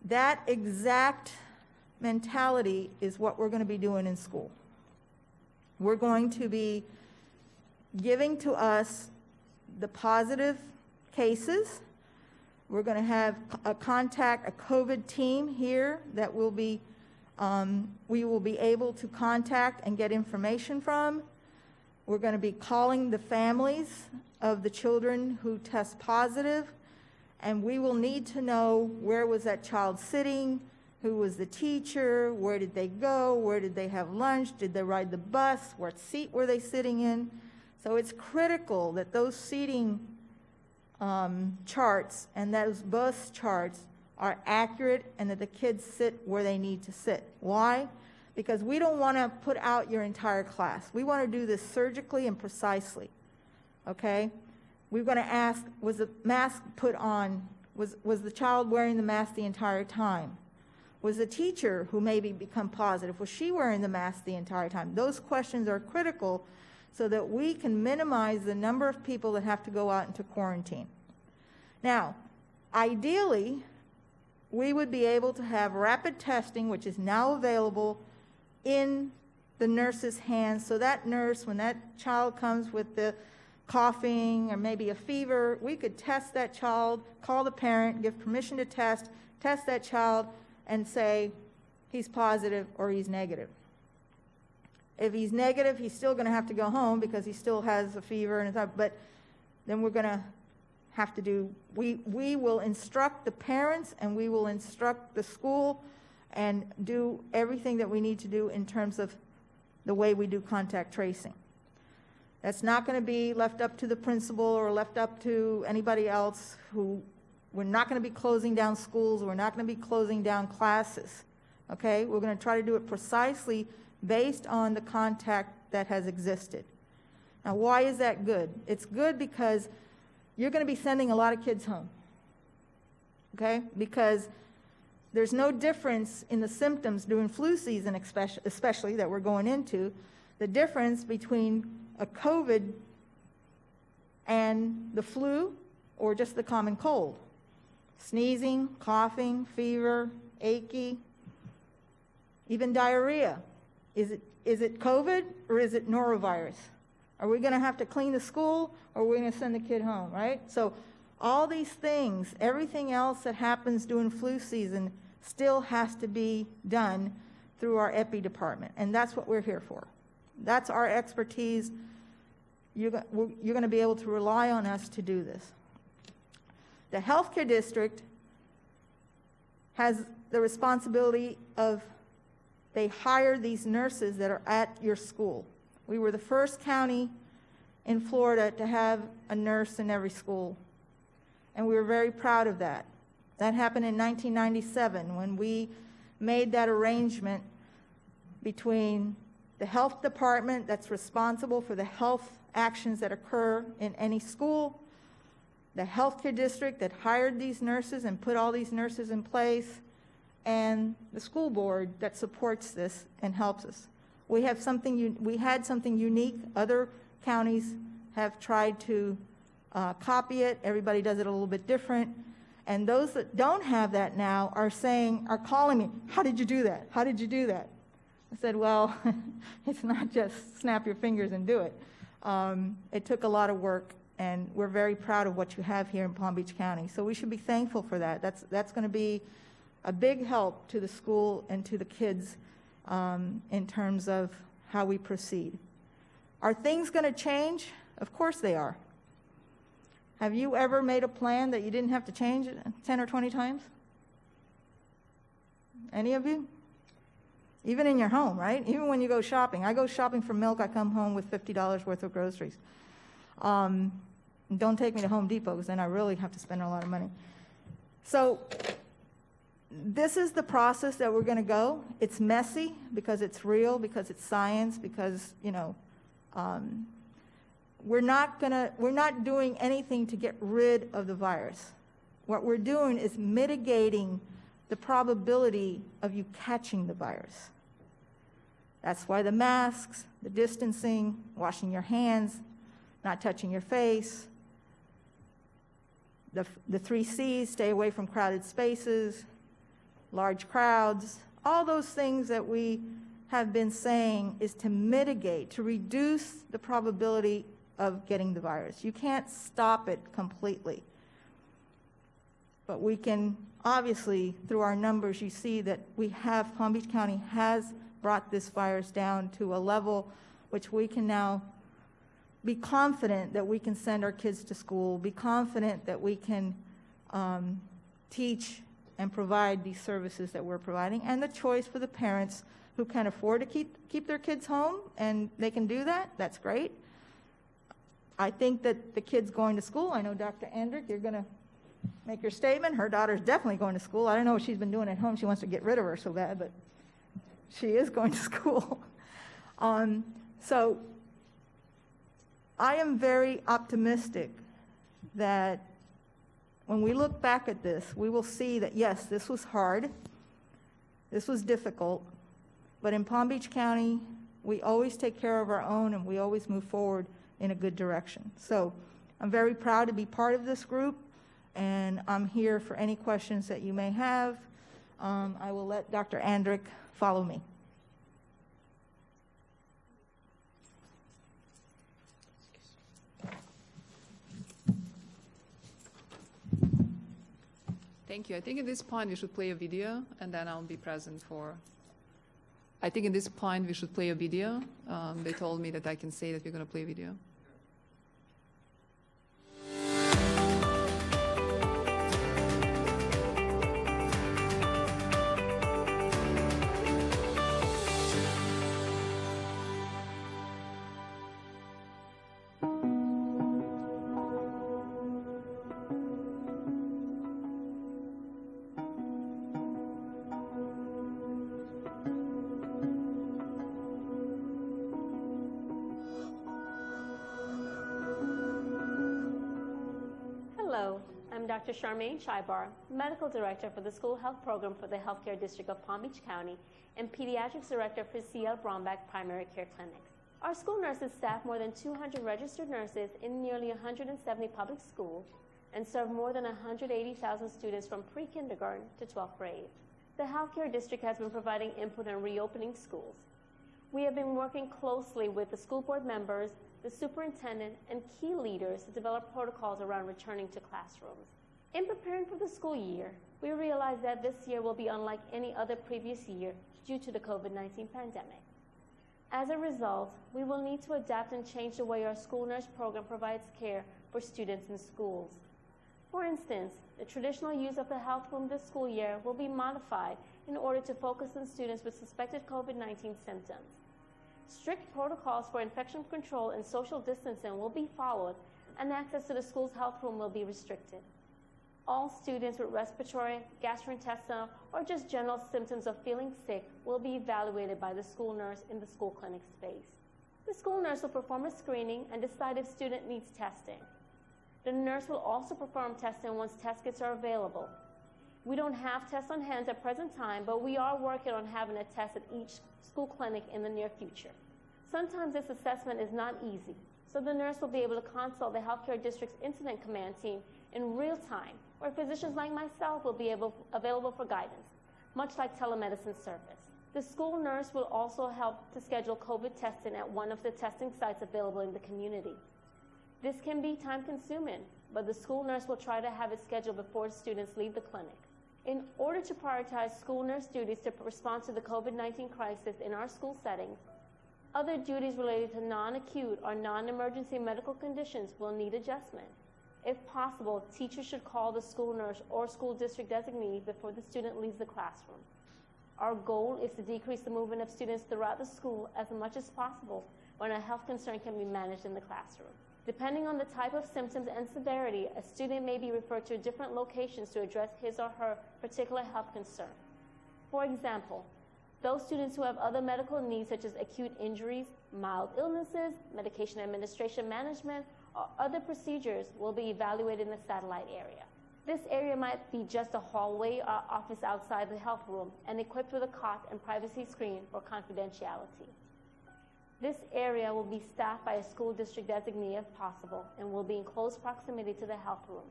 That exact mentality is what we're going to be doing in school. We're going to be giving to us the positive cases. We're going to have a COVID team here that will be, we will be able to contact and get information from. We're going to be calling the families of the children who test positive, and we will need to know where was that child sitting, who was the teacher, where did they go, where did they have lunch, did they ride the bus, what seat were they sitting in. So it's critical that those seating charts and those bus charts are accurate and that the kids sit where they need to sit. Why? Because we don't want to put out your entire class. We want to do this surgically and precisely, okay? We're going to ask, was the mask put on? Was the child wearing the mask the entire time? Was the teacher who maybe become positive, was she wearing the mask the entire time? Those questions are critical so that we can minimize the number of people that have to go out into quarantine. Now, ideally, we would be able to have rapid testing, which is now available, in the nurse's hands, so that nurse, when that child comes with the coughing or maybe a fever, we could test that child, call the parent, give permission to test that child, and say he's positive or he's negative. If he's negative, he's still going to have to go home because he still has a fever, but then we're going to have to do, we will instruct the parents and we will instruct the school and do everything that we need to do in terms of the way we do contact tracing. That's not going to be left up to the principal or left up to anybody else. We're not going to be closing down schools. We're not going to be closing down classes. Okay? We're going to try to do it precisely based on the contact that has existed. Now, why is that good? It's good because you're going to be sending a lot of kids home. Okay? Because there's no difference in the symptoms during flu season, especially that we're going into. The difference between a COVID and the flu or just the common cold. Sneezing, coughing, fever, achy, even diarrhea. Is it COVID or is it norovirus? Are we going to have to clean the school or are we going to send the kid home, right? So all these things, everything else that happens during flu season still has to be done through our Epi Department, and that's what we're here for. That's our expertise. You're going to be able to rely on us to do this. The healthcare district has the responsibility of, they hire these nurses that are at your school. We were the first county in Florida to have a nurse in every school, and we were very proud of that. That happened in 1997 when we made that arrangement between the health department that's responsible for the health actions that occur in any school, the healthcare district that hired these nurses and put all these nurses in place, and the school board that supports this and helps us. We had something unique. Other counties have tried to copy it. Everybody does it a little bit different. And those that don't have that now are calling me, how did you do that? How did you do that? I said, well, it's not just snap your fingers and do it. It took a lot of work, and we're very proud of what you have here in Palm Beach County. So we should be thankful for that. That's going to be a big help to the school and to the kids in terms of how we proceed. Are things going to change? Of course they are. Have you ever made a plan that you didn't have to change it 10 or 20 times? Any of you? Even in your home, right? Even when you go shopping. I go shopping for milk, I come home with $50 worth of groceries. Don't take me to Home Depot, because then I really have to spend a lot of money. So this is the process that we're going to go. It's messy because it's real, because it's science, because, we're not doing anything to get rid of the virus. What we're doing is mitigating the probability of you catching the virus. That's why the masks, the distancing, washing your hands, not touching your face, the 3 C's, stay away from crowded spaces, large crowds, all those things that we have been saying is to mitigate, to reduce the probability of getting the virus. You can't stop it completely. But we can, obviously, through our numbers, you see that Palm Beach County has brought this virus down to a level which we can now be confident that we can send our kids to school, be confident that we can teach and provide these services that we're providing, and the choice for the parents who can afford to keep their kids home, and they can do that. That's great. I think that the kids going to school, I know Dr. Andrick, you're going to make your statement. Her daughter's definitely going to school. I don't know what she's been doing at home. She wants to get rid of her so bad, but she is going to school. So I am very optimistic that when we look back at this, we will see that, yes, this was hard, this was difficult, but in Palm Beach County, we always take care of our own, and we always move forward in a good direction. So I'm very proud to be part of this group, and I'm here for any questions that you may have. I will let Dr. Andrick follow me. Thank you. I think at this point we should play a video, and then I'll be present for... I think at this point we should play a video. They told me that I can say that we're going to play a video. Hello, I'm Dr. Charmaine Chaibar, Medical Director for the School Health Program for the Healthcare District of Palm Beach County and Pediatrics Director for CL Brombeck Primary Care Clinics. Our school nurses staff more than 200 registered nurses in nearly 170 public schools and serve more than 180,000 students from pre-kindergarten to 12th grade. The Healthcare District has been providing input on reopening schools. We have been working closely with the school board members, the superintendent, and key leaders to develop protocols around returning to classrooms. In preparing for the school year, we realized that this year will be unlike any other previous year due to the COVID-19 pandemic. As a result, we will need to adapt and change the way our school nurse program provides care for students in schools. For instance, the traditional use of the health room this school year will be modified in order to focus on students with suspected COVID-19 symptoms. Strict protocols for infection control and social distancing will be followed, and access to the school's health room will be restricted. All students with respiratory, gastrointestinal, or just general symptoms of feeling sick will be evaluated by the school nurse in the school clinic space. The school nurse will perform a screening and decide if student needs testing. The nurse will also perform testing once test kits are available. We don't have tests on hand at present time, but we are working on having a test at each school clinic in the near future. Sometimes this assessment is not easy, so the nurse will be able to consult the healthcare district's incident command team in real time, where physicians like myself will be available for guidance, much like telemedicine service. The school nurse will also help to schedule COVID testing at one of the testing sites available in the community. This can be time-consuming, but the school nurse will try to have it scheduled before students leave the clinic. In order to prioritize school nurse duties to respond to the COVID-19 crisis in our school settings, other duties related to non-acute or non-emergency medical conditions will need adjustment. If possible, teachers should call the school nurse or school district designee before the student leaves the classroom. Our goal is to decrease the movement of students throughout the school as much as possible when a health concern can be managed in the classroom. Depending on the type of symptoms and severity, a student may be referred to different locations to address his or her particular health concern. For example, those students who have other medical needs such as acute injuries, mild illnesses, medication administration management, or other procedures will be evaluated in the satellite area. This area might be just a hallway or office outside the health room and equipped with a cot and privacy screen for confidentiality. This area will be staffed by a school district designee if possible and will be in close proximity to the health room.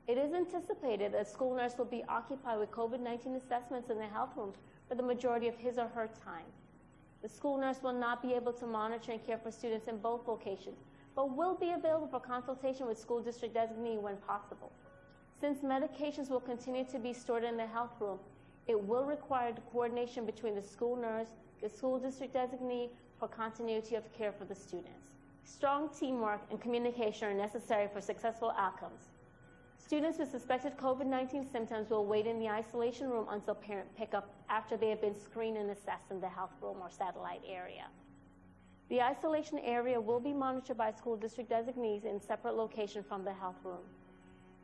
It is anticipated that a school nurse will be occupied with COVID-19 assessments in the health room for the majority of his or her time. The school nurse will not be able to monitor and care for students in both locations, but will be available for consultation with school district designee when possible. Since medications will continue to be stored in the health room, it will require the coordination between the school nurse, the school district designee for continuity of care for the students. Strong teamwork and communication are necessary for successful outcomes. Students with suspected COVID-19 symptoms will wait in the isolation room until parent pickup after they have been screened and assessed in the health room or satellite area. The isolation area will be monitored by school district designees in separate location from the health room.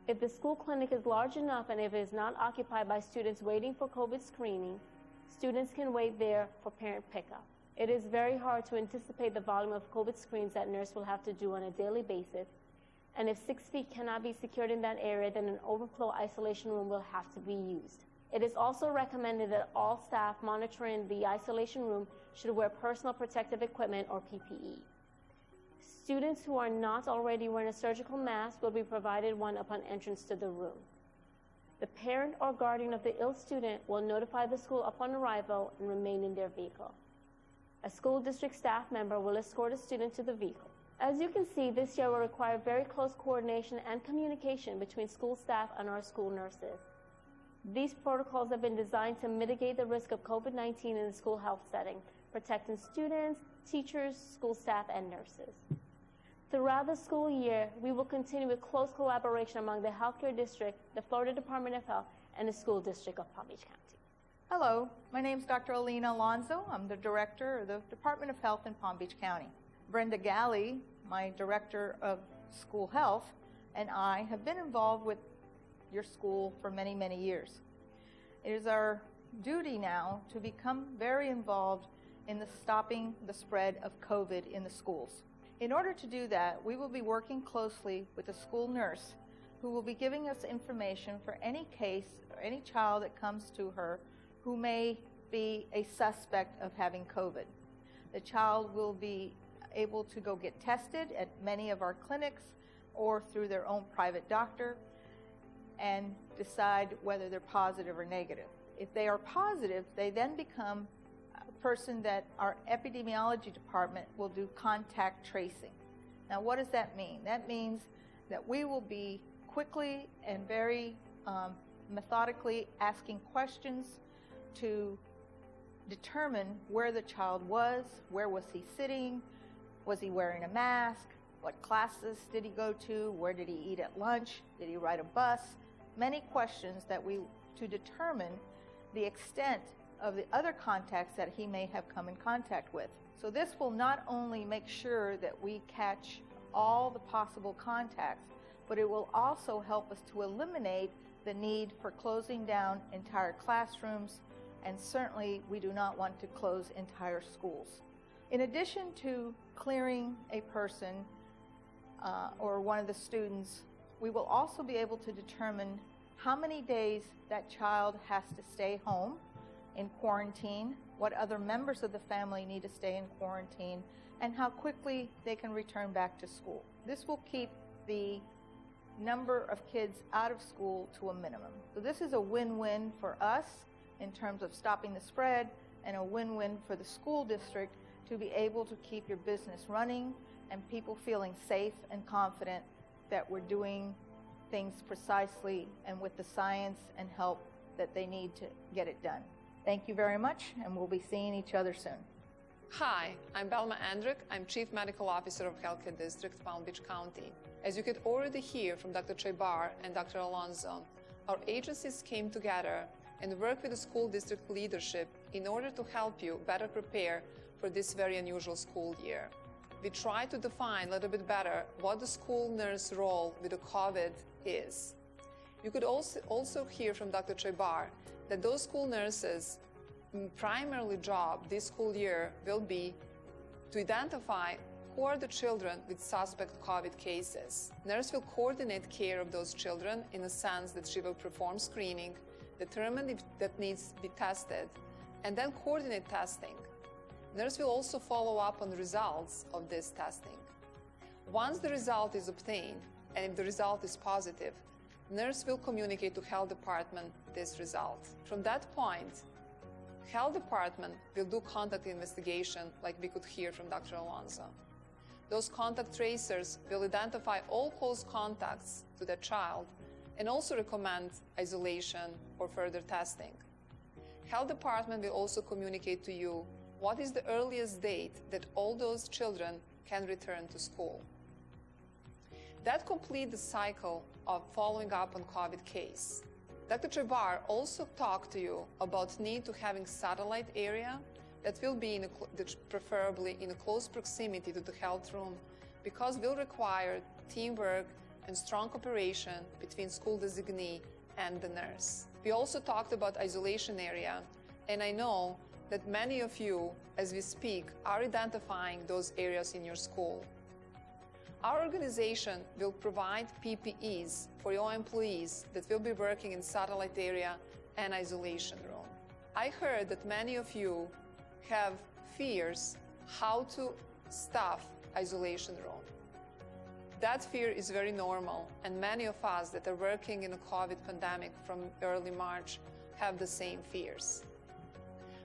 If the school clinic is large enough and if it is not occupied by students waiting for COVID screening, students can wait there for parent pickup. It is very hard to anticipate the volume of COVID screens that nurse will have to do on a daily basis, and if 6 feet cannot be secured in that area, then an overflow isolation room will have to be used. It is also recommended that all staff monitoring the isolation room should wear personal protective equipment or PPE. Students who are not already wearing a surgical mask will be provided one upon entrance to the room. The parent or guardian of the ill student will notify the school upon arrival and remain in their vehicle. A school district staff member will escort a student to the vehicle. As you can see, this year will require very close coordination and communication between school staff and our school nurses. These protocols have been designed to mitigate the risk of COVID-19 in the school health setting, protecting students, teachers, school staff, and nurses. Throughout the school year, we will continue with close collaboration among the healthcare district, the Florida Department of Health, and the school district of Palm Beach County. Hello, my name is Dr. Alina Alonso. I'm the director of the Department of Health in Palm Beach County. Brenda Galley, my director of school health, and I have been involved with your school for many, many years. It is our duty now to become very involved in the stopping the spread of COVID in the schools. In order to do that, we will be working closely with the school nurse who will be giving us information for any case or any child that comes to her who may be a suspect of having COVID. The child will be able to go get tested at many of our clinics or through their own private doctor and decide whether they're positive or negative. If they are positive, they then become a person that our epidemiology department will do contact tracing. Now, what does that mean? That means that we will be quickly and very methodically asking questions to determine where the child was, where was he sitting, was he wearing a mask, what classes did he go to, where did he eat at lunch, did he ride a bus? Many questions to determine the extent of the other contacts that he may have come in contact with. So this will not only make sure that we catch all the possible contacts, but it will also help us to eliminate the need for closing down entire classrooms, and certainly we do not want to close entire schools. In addition to clearing a person or one of the students, we will also be able to determine how many days that child has to stay home in quarantine, what other members of the family need to stay in quarantine, and how quickly they can return back to school. This will keep the number of kids out of school to a minimum. So this is a win-win for us in terms of stopping the spread, and a win-win for the school district to be able to keep your business running and people feeling safe and confident that we're doing things precisely and with the science and help that they need to get it done. Thank you very much, and we'll be seeing each other soon. Hi, I'm Belma Andrick. I'm Chief Medical Officer of Healthcare District, Palm Beach County. As you could already hear from Dr. Chaibar and Dr. Alonso, our agencies came together and worked with the school district leadership in order to help you better prepare for this very unusual school year. We tried to define a little bit better what the school nurse role with the COVID is. You could also hear from Dr. Chaibar that those school nurses' primary job this school year will be to identify who are the children with suspect COVID cases. Nurse will coordinate care of those children in the sense that she will perform screening, determine if that needs to be tested, and then coordinate testing. Nurse will also follow up on the results of this testing. Once the result is obtained, and if the result is positive, nurse will communicate to health department this result. From that point, health department will do contact investigation, like we could hear from Dr. Alonso. Those contact tracers will identify all close contacts to the child and also recommend isolation or further testing. Health department will also communicate to you what is the earliest date that all those children can return to school. That completes the cycle of following up on COVID case. Dr. Chaibar also talked to you about need to having satellite area that will be preferably in a close proximity to the health room, because will require teamwork and strong cooperation between school designee and the nurse. We also talked about isolation area, and I know that many of you, as we speak, are identifying those areas in your school. Our organization will provide PPEs for your employees that will be working in satellite area and isolation room. I heard that many of you have fears how to staff isolation room. That fear is very normal, and many of us that are working in a COVID pandemic from early March have the same fears.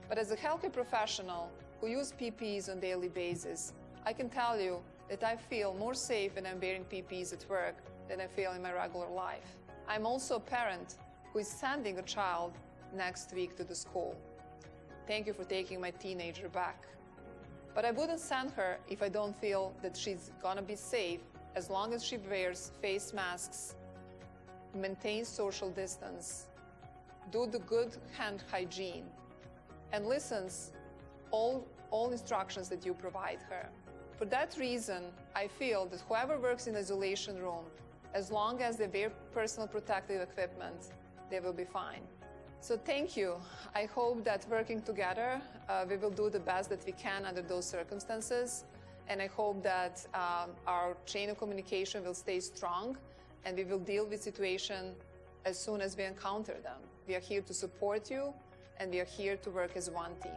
But as a healthcare professional who use PPEs on a daily basis, I can tell you that I feel more safe when I'm wearing PPEs at work than I feel in my regular life. I'm also a parent who is sending a child next week to the school. Thank you for taking my teenager back. But I wouldn't send her if I don't feel that she's gonna be safe, as long as she wears face masks, maintains social distance, do the good hand hygiene, and listens all instructions that you provide her. For that reason, I feel that whoever works in isolation room, as long as they wear personal protective equipment, they will be fine. So thank you. I hope that working together, we will do the best that we can under those circumstances. And I hope that our chain of communication will stay strong, and we will deal with situation as soon as we encounter them. We are here to support you, and we are here to work as one team.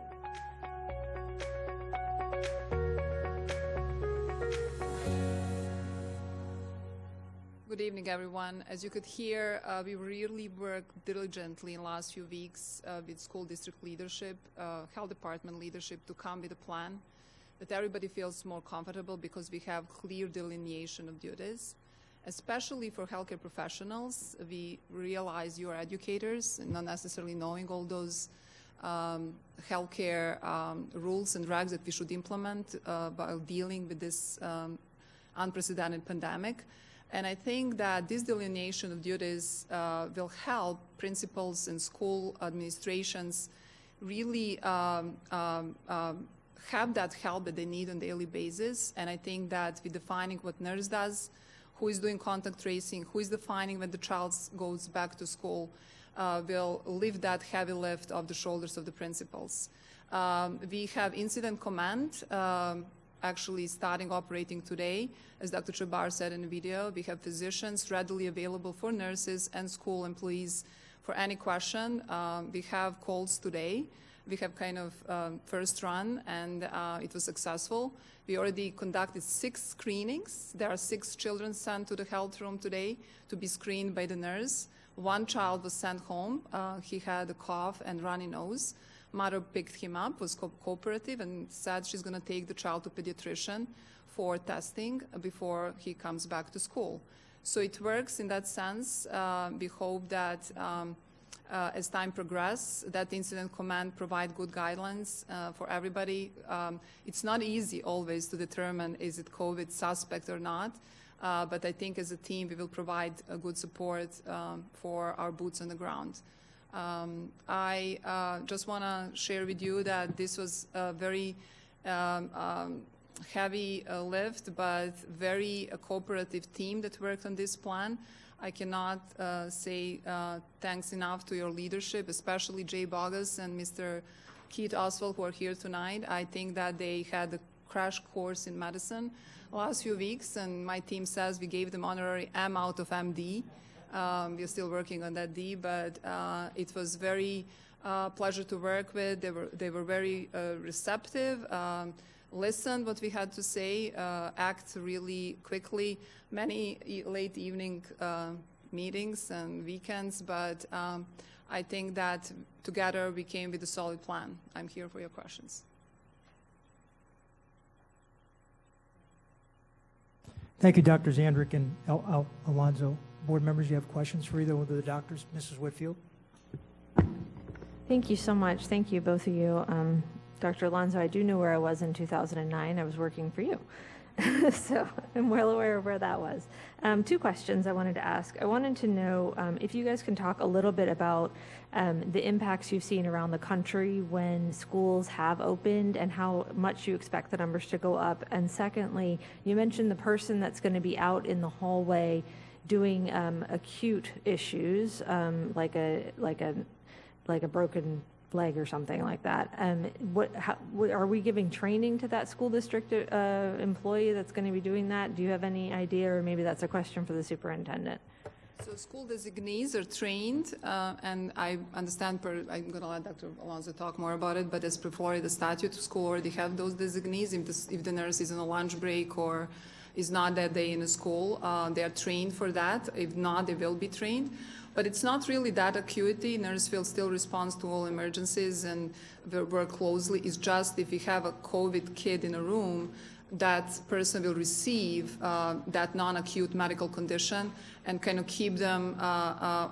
Good evening, everyone. As you could hear, we really worked diligently in the last few weeks with school district leadership, health department leadership, to come with a plan that everybody feels more comfortable, because we have clear delineation of duties. Especially for healthcare professionals, we realize you are educators and not necessarily knowing all those healthcare rules and regs that we should implement while dealing with this unprecedented pandemic. And I think that this delineation of duties will help principals and school administrations really have that help that they need on a daily basis. And I think that with defining what nurse does, who is doing contact tracing, who is defining when the child goes back to school, will lift that heavy lift off the shoulders of the principals. We have incident command actually starting operating today. As Dr. Chaibar said in the video, we have physicians readily available for nurses and school employees for any question. We have calls today. We have kind of first run, and it was successful. We already conducted 6 screenings. There are 6 children sent to the health room today to be screened by the nurse. 1 child was sent home. He had a cough and runny nose. Mother picked him up, was cooperative, and said she's going to take the child to pediatrician for testing before he comes back to school. So it works in that sense. We hope that as time progresses, that incident command provide good guidelines for everybody. It's not easy always to determine is it COVID suspect or not, but I think as a team we will provide a good support for our boots on the ground. I just want to share with you that this was a very heavy lift, but very cooperative team that worked on this plan. I cannot say thanks enough to your leadership, especially Jay Bogus and Mr. Keith Oswald, who are here tonight. I think that they had a crash course in medicine last few weeks, and my team says we gave them honorary M out of MD. We're still working on that D, but it was very pleasure to work with. They were very receptive, listened what we had to say, act really quickly. Many late evening meetings and weekends, but I think that together we came with a solid plan. I'm here for your questions. Thank you, Drs. Andrick and Alonso. Board members, you have questions for either of the doctors? Mrs. Whitfield? Thank you so much. Thank you, both of you. Dr. Alonso, I do know where I was in 2009. I was working for you. So I'm well aware of where that was. 2 questions I wanted to ask. I wanted to know if you guys can talk a little bit about the impacts you've seen around the country when schools have opened and how much you expect the numbers to go up. And secondly, you mentioned the person that's going to be out in the hallway doing acute issues, like a broken leg or something like that. Are we giving training to that school district employee that's going to be doing that? Do you have any idea, or maybe that's a question for the superintendent? So school designees are trained, and I understand, I'm going to let Dr. Alonso talk more about it, but as per Florida statute, school already have those designees. If the nurse is on a lunch break or is not that day in a school, they are trained for that. If not, they will be trained. But it's not really that acuity. Nursefield still responds to all emergencies and work closely. It's just if you have a COVID kid in a room, that person will receive that non-acute medical condition and kind of keep them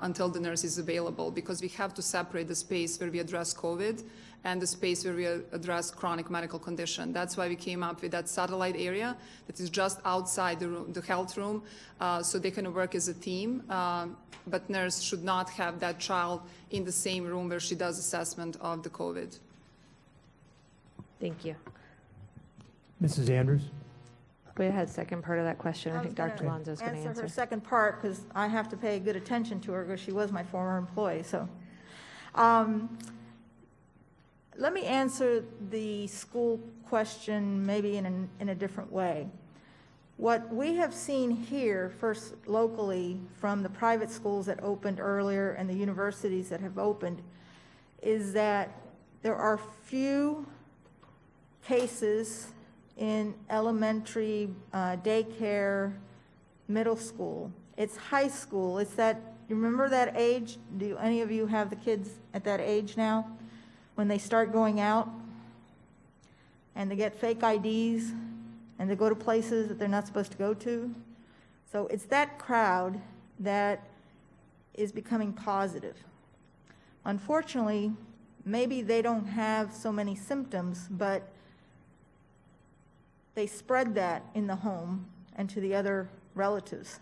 until the nurse is available, because we have to separate the space where we address COVID and the space where we address chronic medical condition. That's why we came up with that satellite area that is just outside the health room, so they can work as a team. But nurse should not have that child in the same room where she does assessment of the COVID. Thank you. Mrs. Andrews? We had second part of that question. I think Dr. Alonso is going to answer. Her second part, because I have to pay good attention to her because she was my former employee. So, let me answer the school question maybe in a different way. What we have seen here, first locally, from the private schools that opened earlier and the universities that have opened, is that there are few cases in elementary, daycare, middle school. It's high school. It's that, you remember that age? Do any of you have the kids at that age now? When they start going out and they get fake IDs and they go to places that they're not supposed to go to. So it's that crowd that is becoming positive. Unfortunately, maybe they don't have so many symptoms, but they spread that in the home and to the other relatives.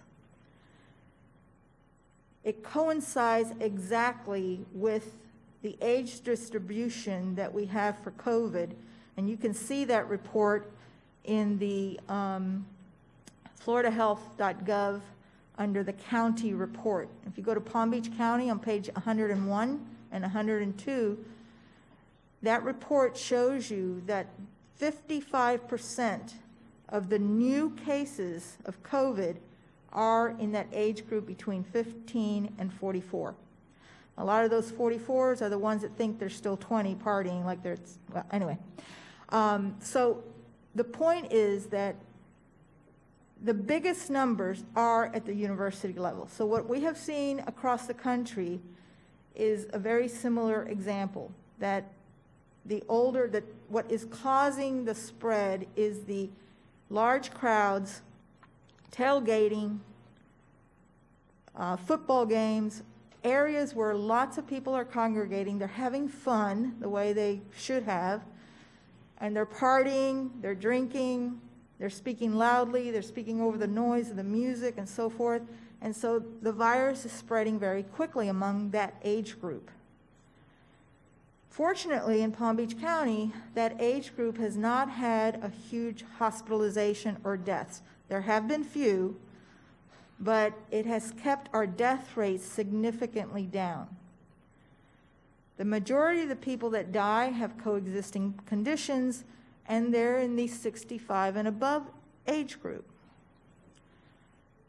It coincides exactly with the age distribution that we have for COVID, and you can see that report in the floridahealth.gov under the county report. If you go to Palm Beach County on page 101 and 102, that report shows you that 55% of the new cases of COVID are in that age group between 15 and 44. A lot of those 44s are the ones that think they're still 20 partying like they're, well, anyway. So the point is that the biggest numbers are at the university level. So what we have seen across the country is a very similar example, that what is causing the spread is the large crowds, tailgating, football games, areas where lots of people are congregating, they're having fun the way they should have, and they're partying, they're drinking, they're speaking loudly, they're speaking over the noise of the music and so forth. And so the virus is spreading very quickly among that age group. Fortunately, in Palm Beach County, that age group has not had a huge hospitalization or deaths. There have been few, but it has kept our death rates significantly down. The majority of the people that die have coexisting conditions, and they're in the 65 and above age group.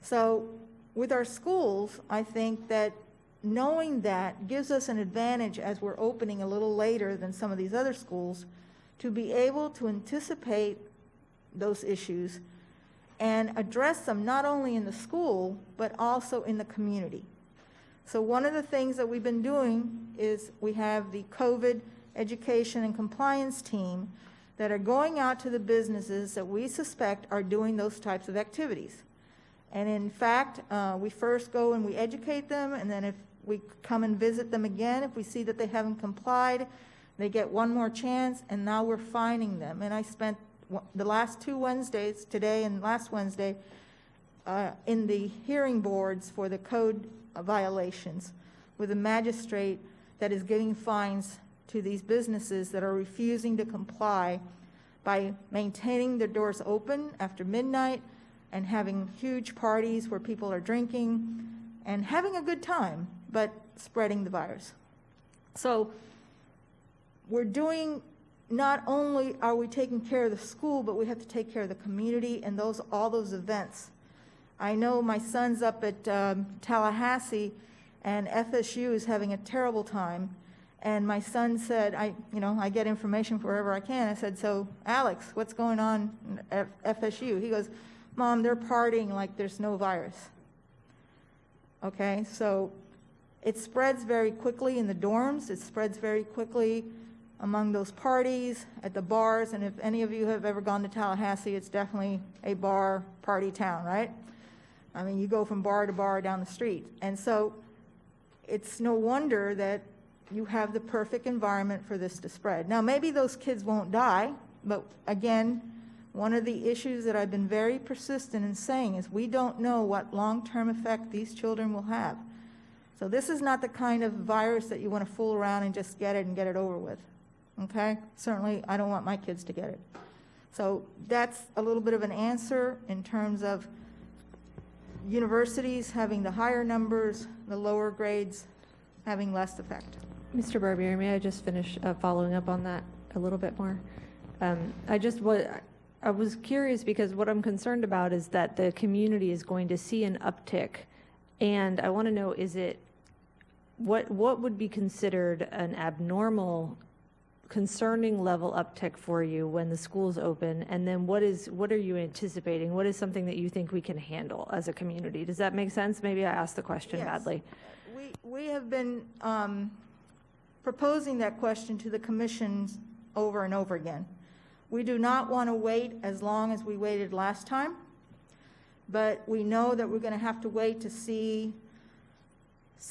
So with our schools, I think that knowing that gives us an advantage as we're opening a little later than some of these other schools to be able to anticipate those issues and address them not only in the school, but also in the community. So one of the things that we've been doing is we have the COVID education and compliance team that are going out to the businesses that we suspect are doing those types of activities. And in fact, we first go and we educate them, and then if we come and visit them again, if we see that they haven't complied, they get one more chance, and now we're fining them. And I spent the last 2 Wednesdays, today and last Wednesday, in the hearing boards for the code violations with a magistrate that is giving fines to these businesses that are refusing to comply by maintaining their doors open after midnight and having huge parties where people are drinking and having a good time, but spreading the virus. So we're doing, not only are we taking care of the school, but we have to take care of the community and all those events. I know my son's up at Tallahassee, and FSU is having a terrible time. And my son said, I get information wherever I can. I said, so Alex, what's going on at FSU? He goes, Mom, they're partying like there's no virus. Okay, so it spreads very quickly in the dorms. It spreads very quickly among those parties, at the bars. And if any of you have ever gone to Tallahassee, it's definitely a bar party town, right? I mean, you go from bar to bar down the street. And so it's no wonder that you have the perfect environment for this to spread. Now, maybe those kids won't die, but again, one of the issues that I've been very persistent in saying is we don't know what long-term effect these children will have. So this is not the kind of virus that you want to fool around and just get it and get it over with, okay? Certainly, I don't want my kids to get it. So that's a little bit of an answer in terms of universities having the higher numbers, the lower grades having less effect. Mr. Barbieri, may I just finish following up on that a little bit more? I was curious because what I'm concerned about is that the community is going to see an uptick, and I want to know, what would be considered an abnormal, concerning level uptick for you when the schools open, and then what are you anticipating? What is something that you think we can handle as a community? Does that make sense? Maybe I asked the question badly. We have been proposing that question to the commissions over and over again. We do not want to wait as long as we waited last time, but we know that we're going to have to wait to see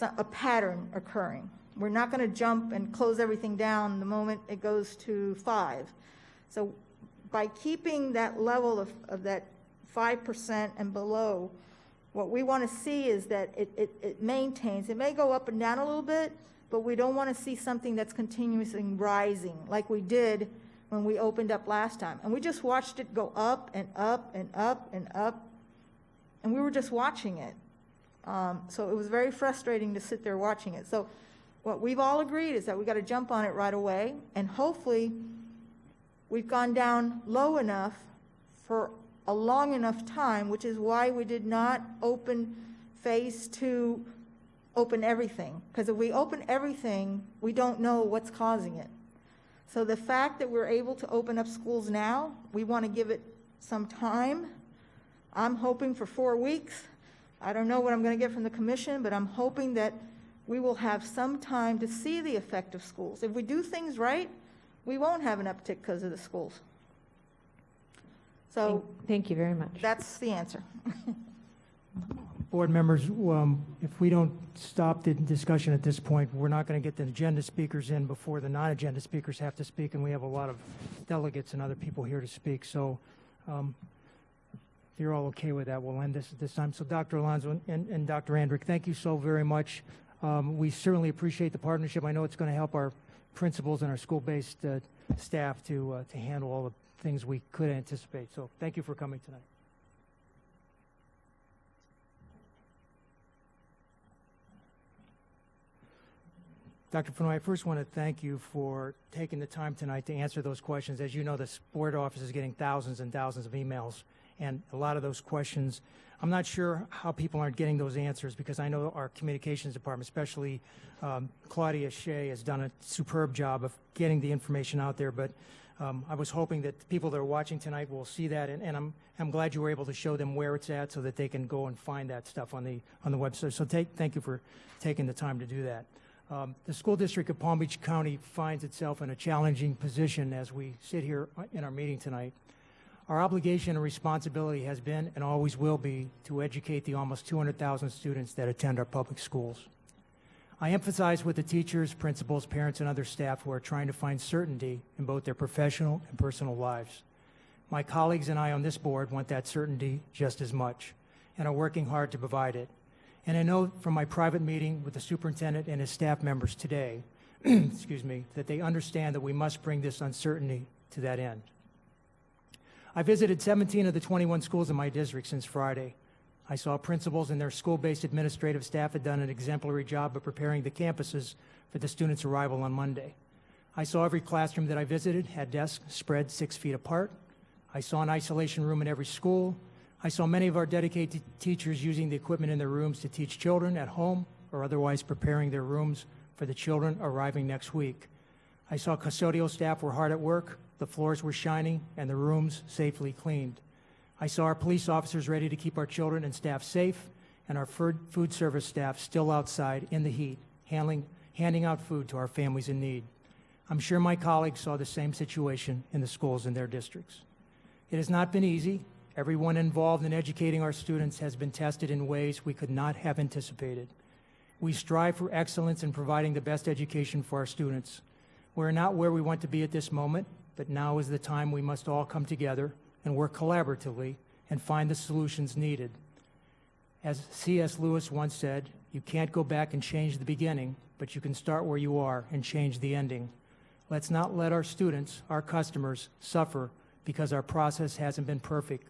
a pattern occurring. We're not going to jump and close everything down the moment it goes to 5. So by keeping that level of that 5% and below, what we want to see is that it maintains. It may go up and down a little bit, but we don't want to see something that's continuously rising like we did when we opened up last time. And we just watched it go up and up and up and up and we were just watching it. So it was very frustrating to sit there watching it. So what we've all agreed is that we got to jump on it right away, and hopefully we've gone down low enough for a long enough time, which is why we did not open phase 2, open everything. Because if we open everything, we don't know what's causing it. So the fact that we're able to open up schools now, we want to give it some time. I'm hoping for 4 weeks. I don't know what I'm going to get from the commission, but I'm hoping that we will have some time to see the effect of schools. If we do things right, we won't have an uptick because of the schools. So Thank you very much. that's the answer. Board members, if we don't stop the discussion at this point, we're not going to get the agenda speakers in before the non-agenda speakers have to speak, and we have a lot of delegates and other people here to speak. So if you're all okay with that, we'll end this at this time. So Dr. Alonso and Dr. Andrick, thank you so very much. We certainly appreciate the partnership. I know it's going to help our principals and our school-based staff to handle all the things we could anticipate. So thank you for coming tonight. Dr. Fennoy, I first want to thank you for taking the time tonight to answer those questions. As you know, this board office is getting thousands and thousands of emails, and a lot of those questions, I'm not sure how people aren't getting those answers, because I know our communications department, especially Claudia Shea, has done a superb job of getting the information out there. But I was hoping that the people that are watching tonight will see that, and I'm glad you were able to show them where it's at so that they can go and find that stuff on the website. So thank you for taking the time to do that. The school district of Palm Beach County finds itself in a challenging position as we sit here in our meeting tonight. Our obligation and responsibility has been and always will be to educate the almost 200,000 students that attend our public schools. I emphasize with the teachers, principals, parents, and other staff who are trying to find certainty in both their professional and personal lives. My colleagues and I on this board want that certainty just as much and are working hard to provide it. And I know from my private meeting with the superintendent and his staff members today, excuse me, that they understand that we must bring this uncertainty to that end. I visited 17 of the 21 schools in my district since Friday. I saw principals and their school-based administrative staff had done an exemplary job of preparing the campuses for the students' arrival on Monday. I saw every classroom that I visited had desks spread 6 feet apart. I saw an isolation room in every school. I saw many of our dedicated teachers using the equipment in their rooms to teach children at home or otherwise preparing their rooms for the children arriving next week. I saw custodial staff were hard at work, the floors were shining, and the rooms safely cleaned. I saw our police officers ready to keep our children and staff safe, and our food service staff still outside in the heat, handing out food to our families in need. I'm sure my colleagues saw the same situation in the schools in their districts. It has not been easy. Everyone involved in educating our students has been tested in ways we could not have anticipated. We strive for excellence in providing the best education for our students. We're not where we want to be at this moment, but now is the time we must all come together and work collaboratively and find the solutions needed. As C.S. Lewis once said, you can't go back and change the beginning, but you can start where you are and change the ending. Let's not let our students, our customers, suffer because our process hasn't been perfect.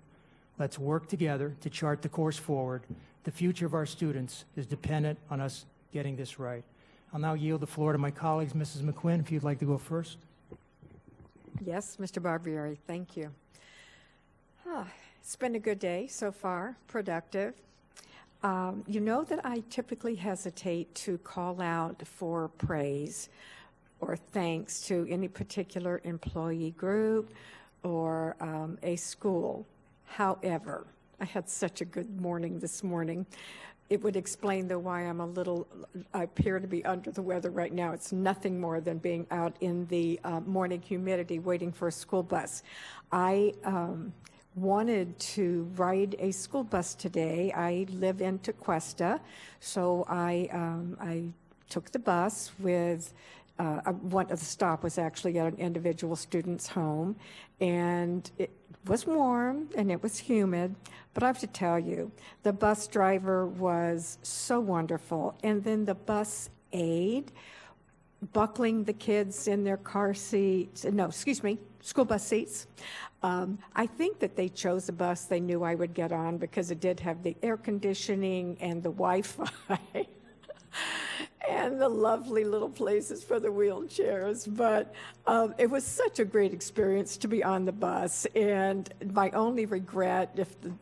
Let's work together to chart the course forward. The future of our students is dependent on us getting this right. I'll now yield the floor to my colleagues. Mrs. McQuinn, if you'd like to go first. Yes, Mr. Barbieri, thank you. It's been a good day so far, productive. You know that I typically hesitate to call out for praise or thanks to any particular employee group or a school. However, I had such a good morning this morning. It would explain, though, why I appear to be under the weather right now. It's nothing more than being out in the morning humidity waiting for a school bus. I wanted to ride a school bus today. I live in Tequesta, so I took the bus with one of the stop was actually at an individual student's home, and it was warm and it was humid, but I have to tell you, the bus driver was so wonderful, and then the bus aide buckling the kids in their car seats, no, excuse me, school bus seats. I think that they chose a bus they knew I would get on because it did have the air conditioning and the Wi-Fi and the lovely little places for the wheelchairs. But it was such a great experience to be on the bus. And my only regret, if the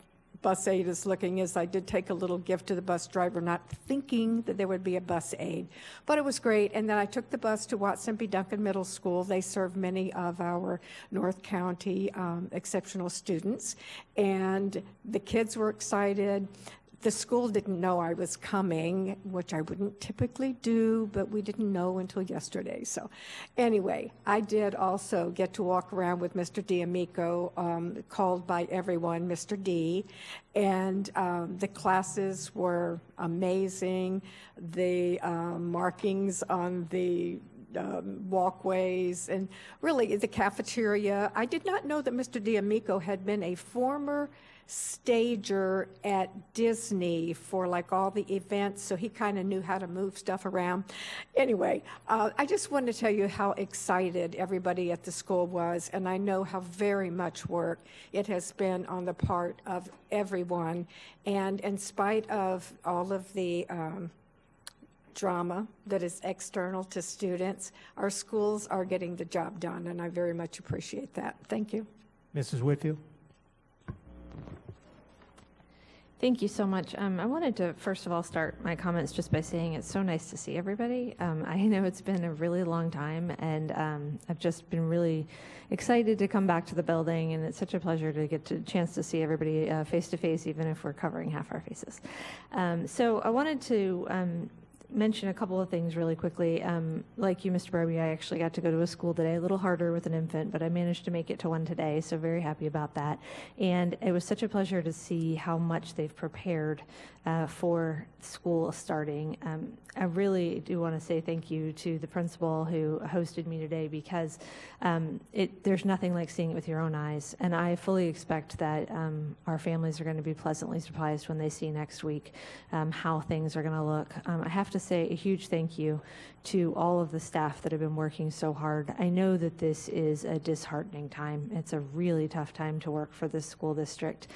bus aide is looking, is I did take a little gift to the bus driver, not thinking that there would be a bus aide. But it was great. And then I took the bus to Watson B. Duncan Middle School. They serve many of our North County exceptional students. And the kids were excited. The school didn't know I was coming, which I wouldn't typically do, but we didn't know until yesterday. So anyway, I did also get to walk around with Mr. D'Amico, called by everyone Mr. D, and the classes were amazing. The markings on the walkways and really the cafeteria. I did not know that Mr. D'Amico had been a former stager at Disney for like all the events, so he kind of knew how to move stuff around. Anyway, I just wanted to tell you how excited everybody at the school was, and I know how very much work it has been on the part of everyone. And in spite of all of the drama that is external to students, our schools are getting the job done, and I very much appreciate that. Thank you. Mrs. Whitfield? Thank you so much. I wanted to, first of all, start my comments just by saying it's so nice to see everybody. I know it's been a really long time, and I've just been really excited to come back to the building, and it's such a pleasure to get a chance to see everybody face to face, even if we're covering half our faces. So I wanted to mention a couple of things really quickly. Like you, Mr. Barbie, I actually got to go to a school today, a little harder with an infant, but I managed to make it to one today, so very happy about that. And it was such a pleasure to see how much they've prepared for school starting. I really do want to say thank you to the principal who hosted me today, because there's nothing like seeing it with your own eyes. And I fully expect that our families are going to be pleasantly surprised when they see next week how things are going to look. I have to say a huge thank you to all of the staff that have been working so hard. I know that this is a disheartening time. It's a really tough time to work for this school district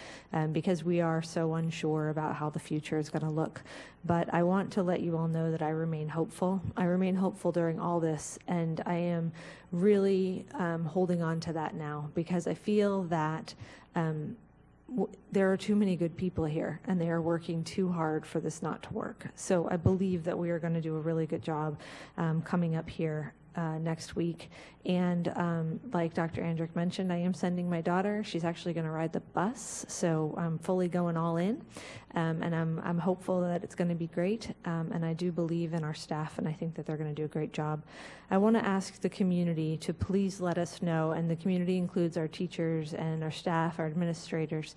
because we are so unsure about how the future is going to look. But I want to let you all know that I remain hopeful. I remain hopeful during all this, and I am really holding on to that now, because I feel that there are too many good people here, and they are working too hard for this not to work. So I believe that we are going to do a really good job coming up here next week. And like Dr. Andrick mentioned, I am sending my daughter. She's actually going to ride the bus, so I'm fully going all in. And I'm hopeful that it's going to be great. And I do believe in our staff, and I think that they're going to do a great job. I want to ask the community to please let us know, and the community includes our teachers and our staff, our administrators.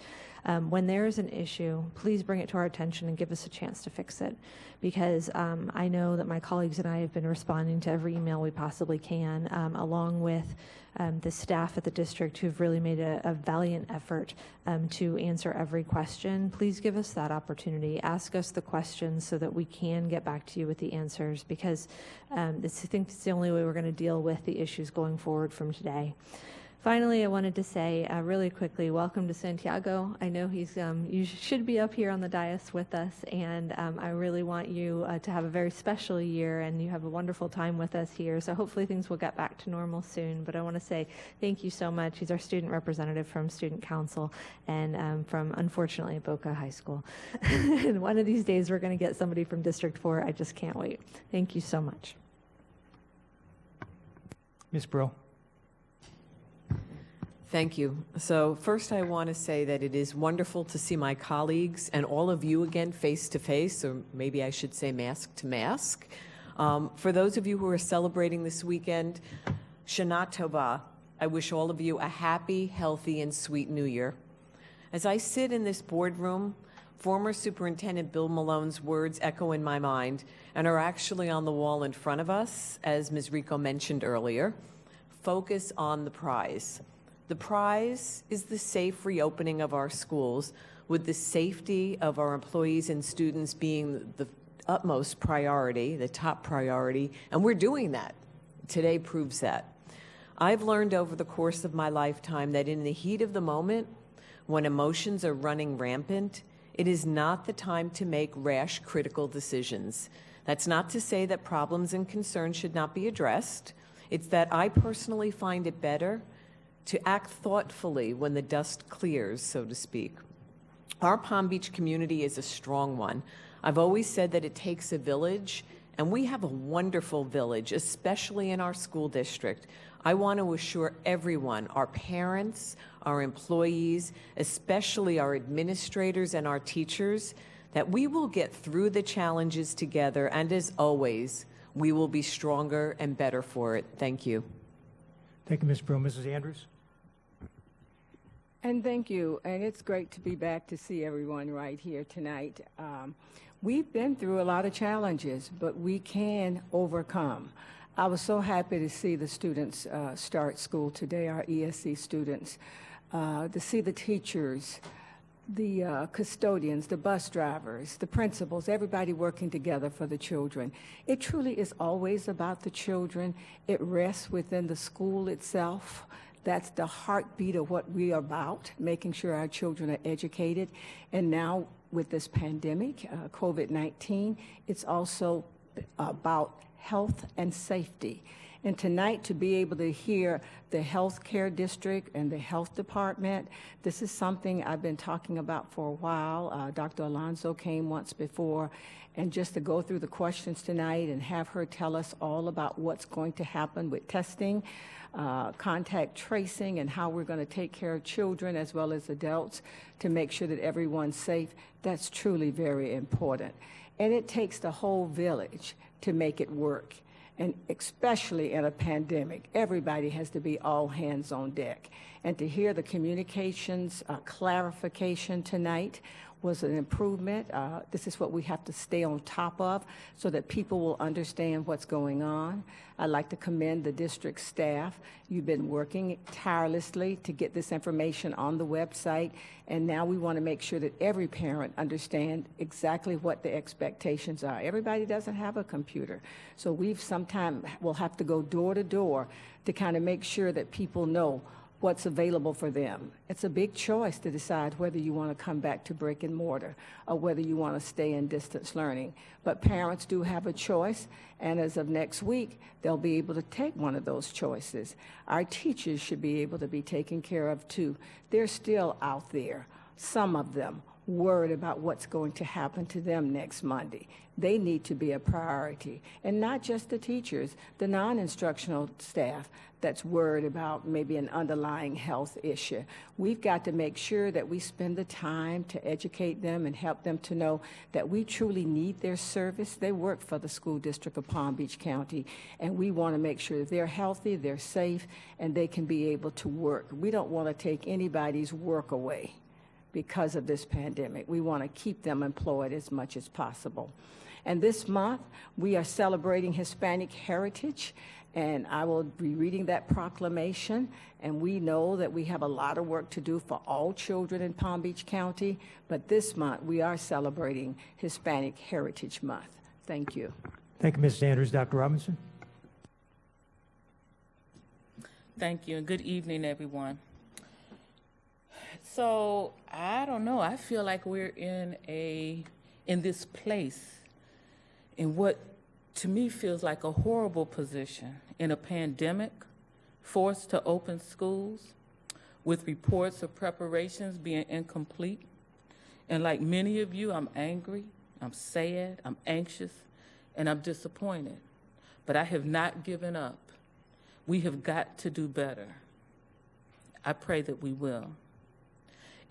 When there is an issue, please bring it to our attention and give us a chance to fix it, because I know that my colleagues and I have been responding to every email we possibly can, along with the staff at the district who've really made a valiant effort to answer every question. Please give us that opportunity. Ask us the questions so that we can get back to you with the answers, because I think it's the only way we're going to deal with the issues going forward from today. Finally, I wanted to say really quickly, welcome to Santiago. I know you should be up here on the dais with us, and I really want you to have a very special year, and you have a wonderful time with us here. So hopefully things will get back to normal soon. But I want to say thank you so much. He's our student representative from Student Council, and from, unfortunately, Boca High School. And one of these days we're going to get somebody from District 4. I just can't wait. Thank you so much. Ms. Brill? Thank you. So first I want to say that it is wonderful to see my colleagues and all of you again face to face, or maybe I should say mask to mask. For those of you who are celebrating this weekend, Shana Tova, I wish all of you a happy, healthy, and sweet New Year. As I sit in this boardroom, former Superintendent Bill Malone's words echo in my mind and are actually on the wall in front of us, as Ms. Rico mentioned earlier. Focus on the prize. The prize is the safe reopening of our schools, with the safety of our employees and students being utmost priority, the top priority, and we're doing that. Today proves that. I've learned over the course of my lifetime that in the heat of the moment, when emotions are running rampant, it is not the time to make rash, critical decisions. That's not to say that problems and concerns should not be addressed. It's that I personally find it better to act thoughtfully when the dust clears, so to speak. Our Palm Beach community is a strong one. I've always said that it takes a village, and we have a wonderful village, especially in our school district. I want to assure everyone, our parents, our employees, especially our administrators and our teachers, that we will get through the challenges together, and as always, we will be stronger and better for it. Thank you. Thank you, Ms. Brill. Mrs. Andrews? And thank you. And it's great to be back to see everyone right here tonight. We've been through a lot of challenges, but we can overcome. I was so happy to see the students start school today, our ESC students, to see the teachers, the custodians, the bus drivers, the principals, everybody working together for the children. It truly is always about the children. It rests within the school itself. That's the heartbeat of what we are about, making sure our children are educated. And now with this pandemic, COVID-19, it's also about health and safety. And tonight, to be able to hear the health care district and the health department, this is something I've been talking about for a while. Dr. Alonso came once before, and just to go through the questions tonight and have her tell us all about what's going to happen with testing, contact tracing, and how we're going to take care of children as well as adults to make sure that everyone's safe, that's truly very important. And it takes the whole village to make it work. And especially in a pandemic, everybody has to be all hands on deck. And to hear the communications clarification tonight was an improvement. This is what we have to stay on top of so that people will understand what's going on. I'd like to commend the district staff. You've been working tirelessly to get this information on the website, and now we want to make sure that every parent understands exactly what the expectations are. Everybody doesn't have a computer, so sometimes we'll have to go door to door to kind of make sure that people know what's available for them. It's a big choice to decide whether you want to come back to brick and mortar or whether you want to stay in distance learning. But parents do have a choice, and as of next week, they'll be able to take one of those choices. Our teachers should be able to be taken care of too. They're still out there, some of them, worried about what's going to happen to them next Monday. They need to be a priority. And not just the teachers, the non-instructional staff that's worried about maybe an underlying health issue. We've got to make sure that we spend the time to educate them and help them to know that we truly need their service. They work for the school district of Palm Beach County, and we want to make sure that they're healthy, they're safe, and they can be able to work. We don't want to take anybody's work away because of this pandemic. We want to keep them employed as much as possible. And this month, we are celebrating Hispanic heritage, and I will be reading that proclamation, and we know that we have a lot of work to do for all children in Palm Beach County, but this month, we are celebrating Hispanic Heritage Month. Thank you. Thank you, Mrs. Andrews. Dr. Robinson? Thank you, and good evening, everyone. So, I don't know, I feel like we're in this place in what to me feels like a horrible position in a pandemic, forced to open schools with reports of preparations being incomplete. And like many of you, I'm angry, I'm sad, I'm anxious, and I'm disappointed. But I have not given up. We have got to do better. I pray that we will.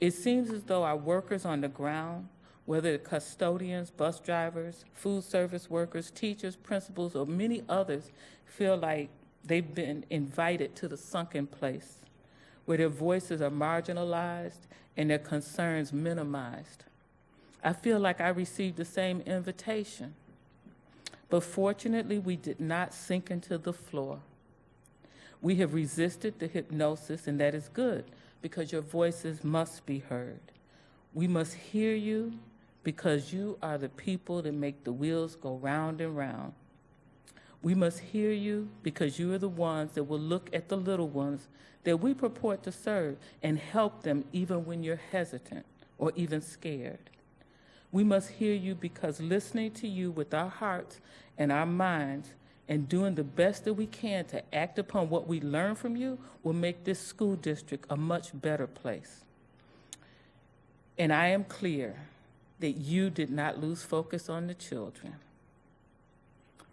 It seems as though our workers on the ground, whether custodians, bus drivers, food service workers, teachers, principals, or many others, feel like they've been invited to the sunken place where their voices are marginalized and their concerns minimized. I feel like I received the same invitation, but fortunately we did not sink into the floor. We have resisted the hypnosis, and that is good because your voices must be heard. We must hear you, because you are the people that make the wheels go round and round. We must hear you because you are the ones that will look at the little ones that we purport to serve and help them even when you're hesitant or even scared. We must hear you because listening to you with our hearts and our minds and doing the best that we can to act upon what we learn from you will make this school district a much better place. And I am clear that you did not lose focus on the children.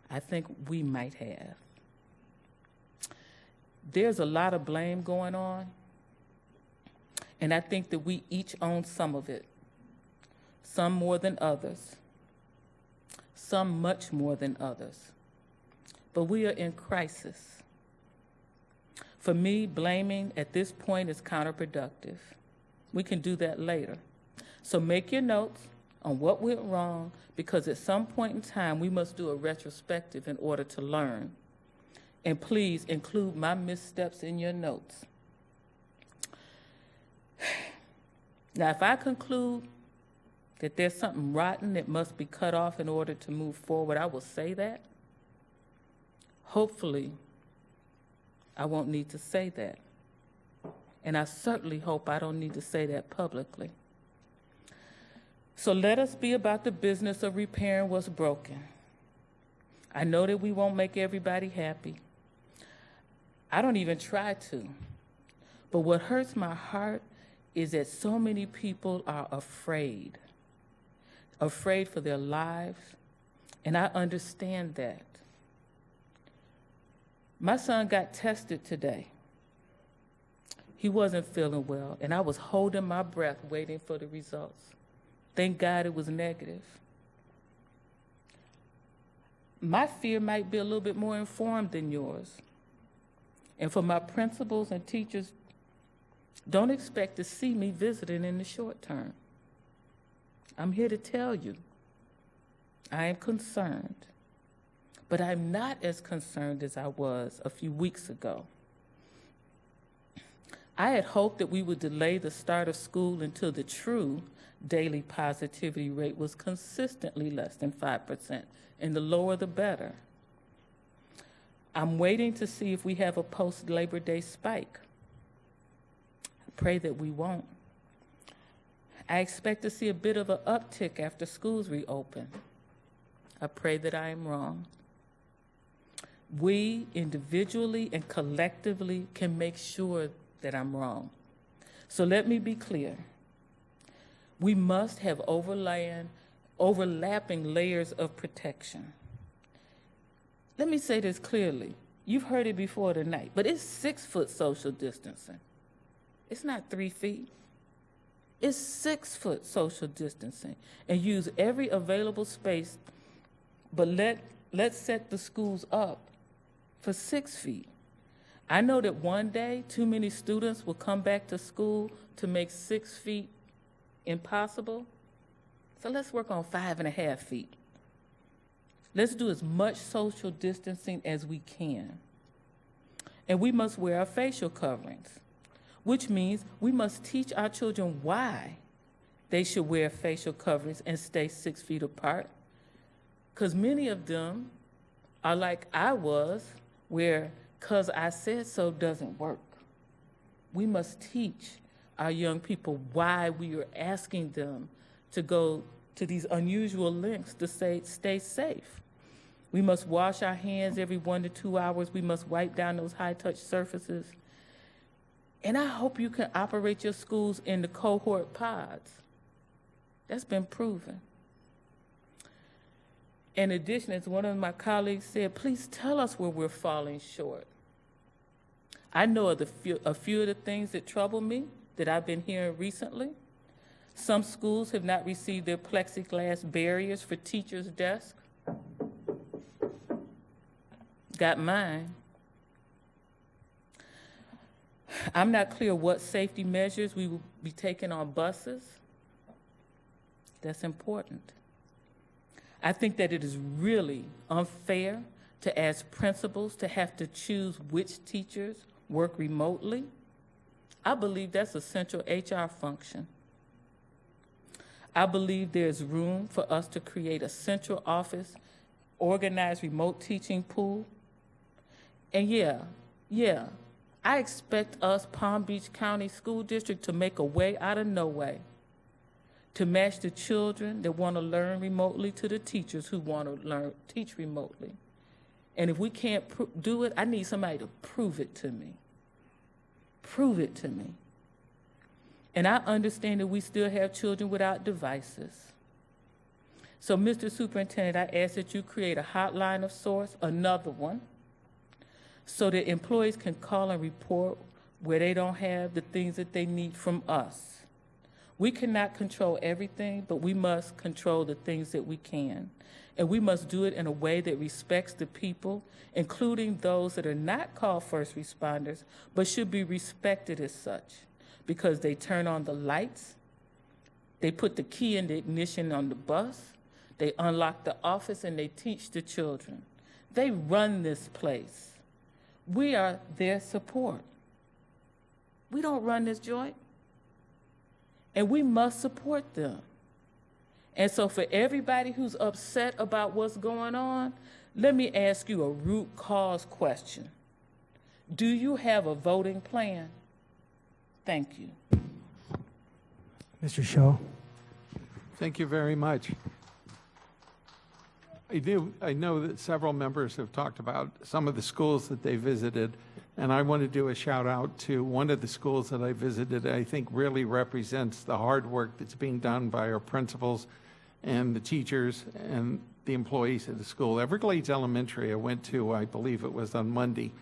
I think we might have. There's a lot of blame going on, and I think that we each own some of it, some more than others, some much more than others. But we are in crisis. For me, blaming at this point is counterproductive. We can do that later. So make your notes on what went wrong, because at some point in time, we must do a retrospective in order to learn. And please include my missteps in your notes. Now, if I conclude that there's something rotten that must be cut off in order to move forward, I will say that. Hopefully, I won't need to say that. And I certainly hope I don't need to say that publicly. So let us be about the business of repairing what's broken. I know that we won't make everybody happy. I don't even try to. But what hurts my heart is that so many people are afraid for their lives, and I understand that. My son got tested today. He wasn't feeling well, and I was holding my breath waiting for the results. Thank God it was negative. My fear might be a little bit more informed than yours. And for my principals and teachers, don't expect to see me visiting in the short term. I'm here to tell you, I am concerned, but I'm not as concerned as I was a few weeks ago. I had hoped that we would delay the start of school until the true daily positivity rate was consistently less than 5%, and the lower the better. I'm waiting to see if we have a post-Labor Day spike. I pray that we won't. I expect to see a bit of an uptick after schools reopen. I pray that I am wrong. We individually and collectively can make sure that I'm wrong. So let me be clear. We must have overlapping layers of protection. Let me say this clearly. You've heard it before tonight, but it's 6 foot social distancing. It's not 3 feet. It's 6 foot social distancing, and use every available space, but let's set the schools up for 6 feet. I know that one day too many students will come back to school to make 6 feet impossible. So let's work on 5.5 feet. Let's do as much social distancing as we can. And we must wear our facial coverings, which means we must teach our children why they should wear facial coverings and stay 6 feet apart. Because many of them are like I was, where "'cause I said so" doesn't work. We must teach our young people why we are asking them to go to these unusual lengths to stay safe. We must wash our hands every 1 to 2 hours. We must wipe down those high-touch surfaces. And I hope you can operate your schools in the cohort pods. That's been proven. In addition, as one of my colleagues said, please tell us where we're falling short. I know of a few of the things that trouble me that I've been hearing recently. Some schools have not received their plexiglass barriers for teachers' desks. Got mine. I'm not clear what safety measures we will be taking on buses. That's important. I think that it is really unfair to ask principals to have to choose which teachers work remotely. I believe that's a central HR function. I believe there's room for us to create a central office, organized remote teaching pool. And yeah, I expect us, Palm Beach County School District, to make a way out of no way, to match the children that want to learn remotely to the teachers who want to teach remotely. And if we can't do it, I need somebody to prove it to me. Prove it to me. And I understand that we still have children without devices. So, Mr. Superintendent, I ask that you create a hotline of sorts, another one, so that employees can call and report where they don't have the things that they need from us. We cannot control everything, but we must control the things that we can. And we must do it in a way that respects the people, including those that are not called first responders, but should be respected as such, because they turn on the lights, they put the key in the ignition on the bus, they unlock the office, and they teach the children. They run this place. We are their support. We don't run this joint. And we must support them. And so for everybody who's upset about what's going on, let me ask you a root cause question. Do you have a voting plan? Thank you. Mr. Shaw. Thank you very much. I know that several members have talked about some of the schools that they visited, and I want to do a shout out to one of the schools that I visited that I think really represents the hard work that's being done by our principals and the teachers and the employees at the school. Everglades Elementary I went to, I believe it was on Monday,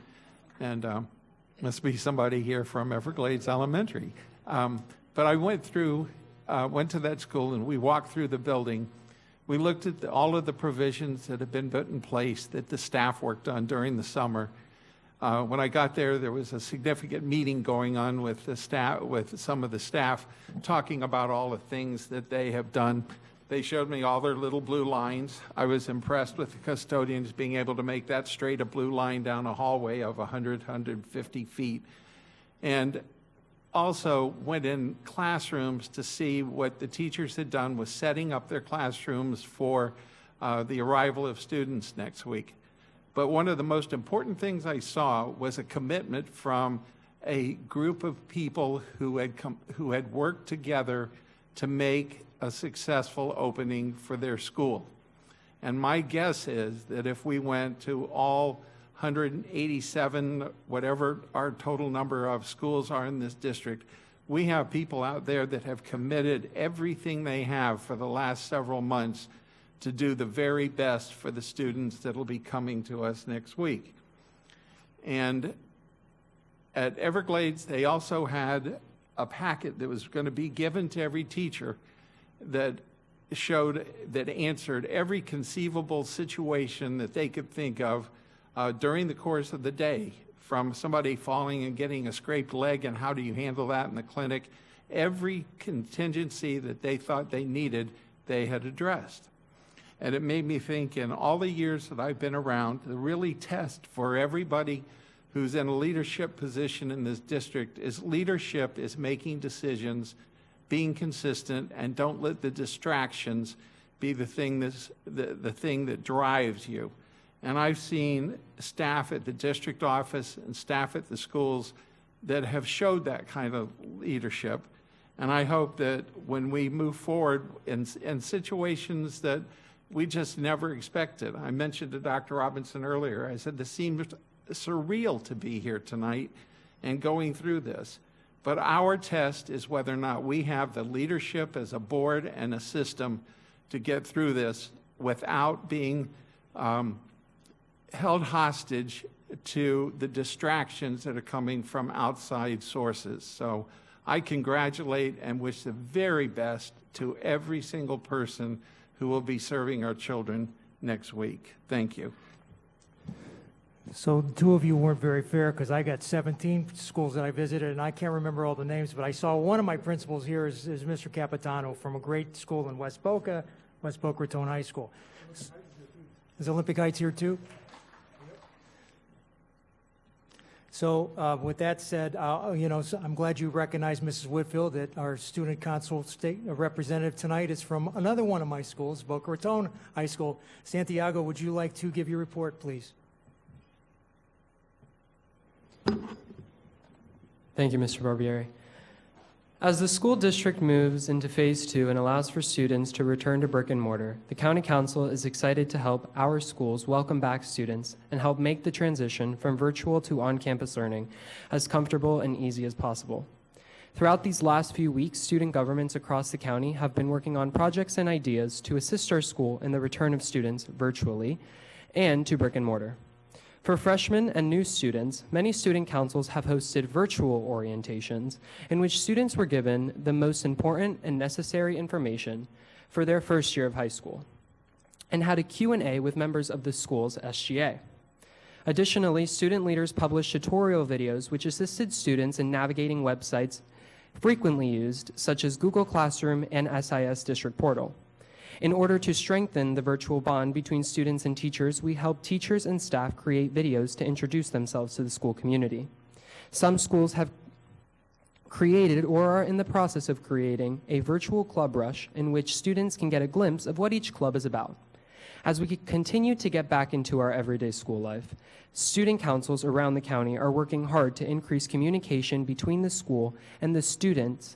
and must be somebody here from Everglades Elementary. But I went to that school, and we walked through the building. We looked at all of the provisions that had been put in place that the staff worked on during the summer. When I got there, there was a significant meeting going on with the staff, with some of the staff, talking about all the things that they have done. They showed me all their little blue lines. I was impressed with the custodians being able to make that straight a blue line down a hallway of 150 feet. And also went in classrooms to see what the teachers had done with setting up their classrooms for the arrival of students next week. But one of the most important things I saw was a commitment from a group of people who had worked together to make a successful opening for their school. And my guess is that if we went to all 187, whatever our total number of schools are in this district, we have people out there that have committed everything they have for the last several months to do the very best for the students that will be coming to us next week. And at Everglades, they also had a packet that was going to be given to every teacher that answered every conceivable situation that they could think of during the course of the day, from somebody falling and getting a scraped leg and how do you handle that in the clinic. Every contingency that they thought they needed, they had addressed. And it made me think, in all the years that I've been around, the really test for everybody who's in a leadership position in this district is leadership is making decisions, being consistent, and don't let the distractions be the thing that drives you. And I've seen staff at the district office and staff at the schools that have showed that kind of leadership. And I hope that when we move forward in situations that we just never expected. I mentioned to Dr. Robinson earlier, I said, this seems surreal to be here tonight and going through this. But our test is whether or not we have the leadership as a board and a system to get through this without being held hostage to the distractions that are coming from outside sources. So I congratulate and wish the very best to every single person who will be serving our children next week. Thank you. So the two of you weren't very fair, because I got 17 schools that I visited, and I can't remember all the names, but I saw one of my principals here is Mr. Capitano from a great school in West Boca Raton High School. Is Olympic Heights here too? So with that said, so I'm glad you recognized, Mrs. Whitfield, that our student council state representative tonight is from another one of my schools, Boca Raton High School. Santiago, would you like to give your report, please? Thank you, Mr. Barbieri. As the school district moves into Phase 2 and allows for students to return to brick and mortar, the County Council is excited to help our schools welcome back students and help make the transition from virtual to on-campus learning as comfortable and easy as possible. Throughout these last few weeks, student governments across the county have been working on projects and ideas to assist our school in the return of students virtually and to brick and mortar. For freshmen and new students, many student councils have hosted virtual orientations in which students were given the most important and necessary information for their first year of high school and had a Q&A with members of the school's SGA. Additionally, student leaders published tutorial videos which assisted students in navigating websites frequently used, such as Google Classroom and SIS District Portal. In order to strengthen the virtual bond between students and teachers, we help teachers and staff create videos to introduce themselves to the school community. Some schools have created or are in the process of creating a virtual club rush in which students can get a glimpse of what each club is about. As we continue to get back into our everyday school life, student councils around the county are working hard to increase communication between the school and the students,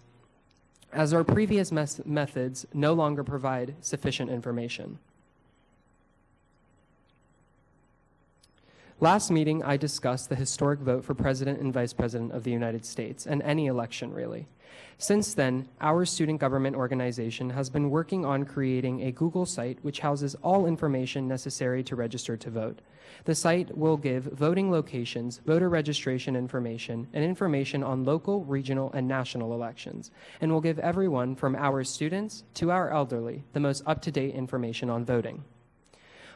as our previous methods no longer provide sufficient information. Last meeting, I discussed the historic vote for President and Vice President of the United States, and any election, really. Since then, our student government organization has been working on creating a Google site which houses all information necessary to register to vote. The site will give voting locations, voter registration information, and information on local, regional, and national elections, and will give everyone from our students to our elderly the most up-to-date information on voting.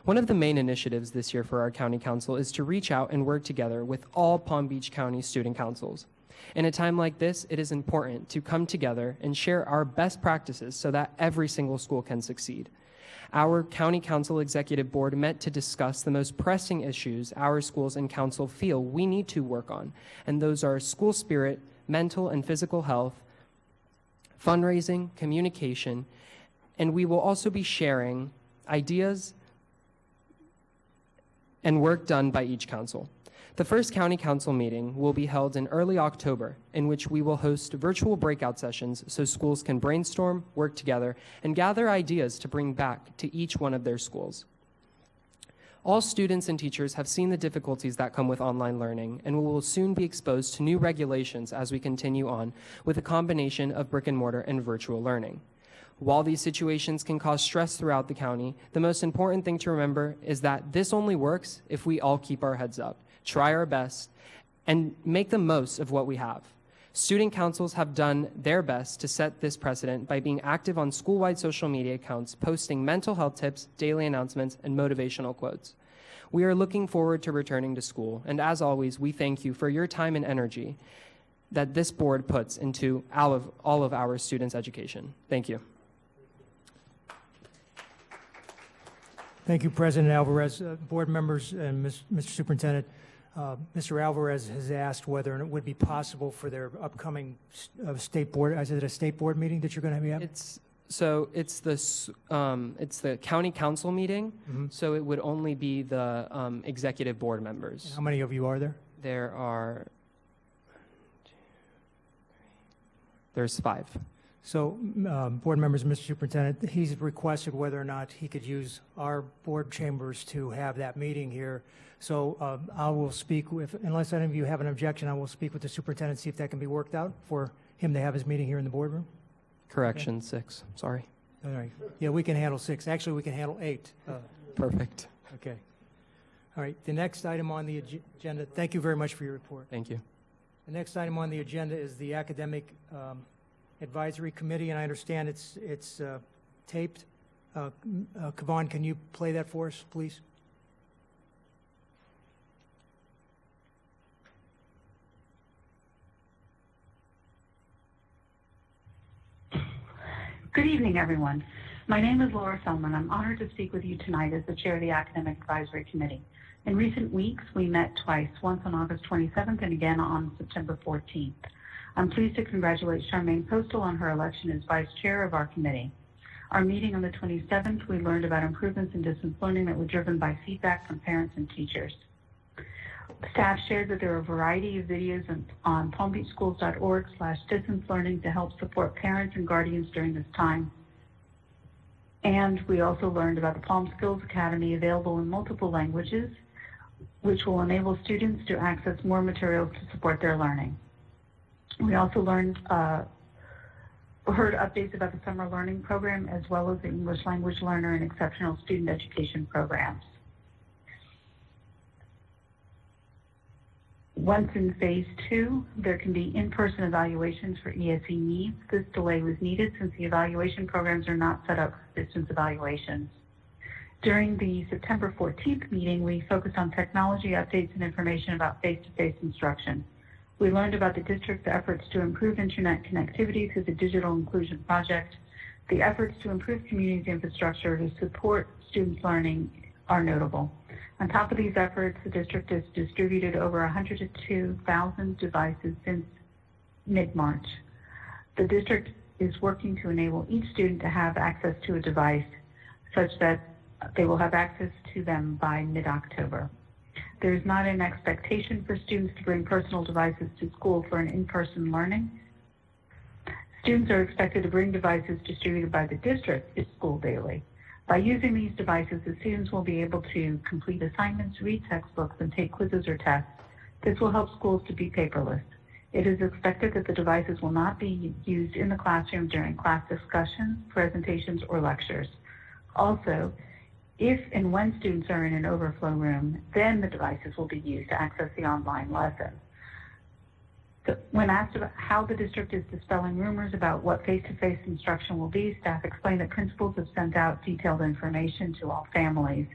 One of the main initiatives this year for our county council is to reach out and work together with all Palm Beach County student councils. In a time like this, it is important to come together and share our best practices so that every single school can succeed. Our County Council Executive Board met to discuss the most pressing issues our schools and council feel we need to work on, and those are school spirit, mental and physical health, fundraising, communication, and we will also be sharing ideas and work done by each council. The first county council meeting will be held in early October, in which we will host virtual breakout sessions so schools can brainstorm, work together, and gather ideas to bring back to each one of their schools. All students and teachers have seen the difficulties that come with online learning, and we will soon be exposed to new regulations as we continue on with a combination of brick and mortar and virtual learning. While these situations can cause stress throughout the county, the most important thing to remember is that this only works if we all keep our heads up, try our best, and make the most of what we have. Student councils have done their best to set this precedent by being active on school-wide social media accounts, posting mental health tips, daily announcements, and motivational quotes. We are looking forward to returning to school, and as always, we thank you for your time and energy that this board puts into all of our students' education. Thank you. Thank you, President Alvarez. Board members and Mr. Superintendent, Mr. Alvarez has asked whether it would be possible for their upcoming state board, is it a state board meeting that you're going to be having? It's the county council meeting, so it would only be the executive board members. How many of you are there? There's 5. So, board members, Mr. Superintendent, he's requested whether or not he could use our board chambers to have that meeting here. So I will speak with, unless any of you have an objection, I will speak with the superintendent, see if that can be worked out for him to have his meeting here in the boardroom. Correction, 6, sorry. All right. Yeah, we can handle 6. Actually, we can handle 8. Perfect. Okay. All right, the next item on the agenda, thank you very much for your report. Thank you. The next item on the agenda is the Academic Advisory Committee, and I understand it's taped. Kavon, can you play that for us, please? Good evening, everyone. My name is Laura Feldman. I'm honored to speak with you tonight as the chair of the Academic Advisory Committee. In recent weeks, we met twice, once on August 27th and again on September 14th. I'm pleased to congratulate Charmaine Postal on her election as vice chair of our committee. Our meeting on the 27th, we learned about improvements in distance learning that were driven by feedback from parents and teachers. Staff shared that there are a variety of videos on palmbeachschools.org/distance learning to help support parents and guardians during this time. And we also learned about the Palm Skills Academy, available in multiple languages, which will enable students to access more materials to support their learning. We also heard updates about the summer learning program, as well as the English language learner and exceptional student education programs. Once in phase 2, there can be in-person evaluations for ESE needs. This delay was needed since the evaluation programs are not set up for distance evaluations. During the September 14th meeting, we focused on technology updates and information about face-to-face instruction. We learned about the district's efforts to improve internet connectivity through the Digital Inclusion Project. The efforts to improve community infrastructure to support students' learning are notable. On top of these efforts, the district has distributed over 102,000 devices since mid-March. The district is working to enable each student to have access to a device such that they will have access to them by mid-October. There is not an expectation for students to bring personal devices to school for an in-person learning. Students are expected to bring devices distributed by the district to school daily. By using these devices, the students will be able to complete assignments, read textbooks, and take quizzes or tests. This will help schools to be paperless. It is expected that the devices will not be used in the classroom during class discussions, presentations, or lectures. Also, if and when students are in an overflow room, then the devices will be used to access the online lesson. When asked about how the district is dispelling rumors about what face-to-face instruction will be, staff explained that principals have sent out detailed information to all families,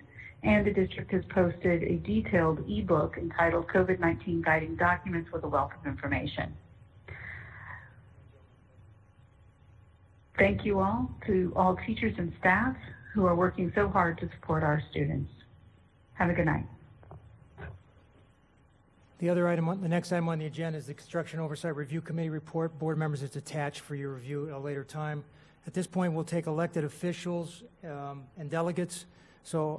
and the district has posted a detailed ebook entitled COVID-19 Guiding Documents with a wealth of information. Thank you all to all teachers and staff who are working so hard to support our students. Have a good night. The next item on the agenda is the Construction Oversight Review Committee report. Board members, it's attached for your review at a later time. At this point, we'll take elected officials and delegates. So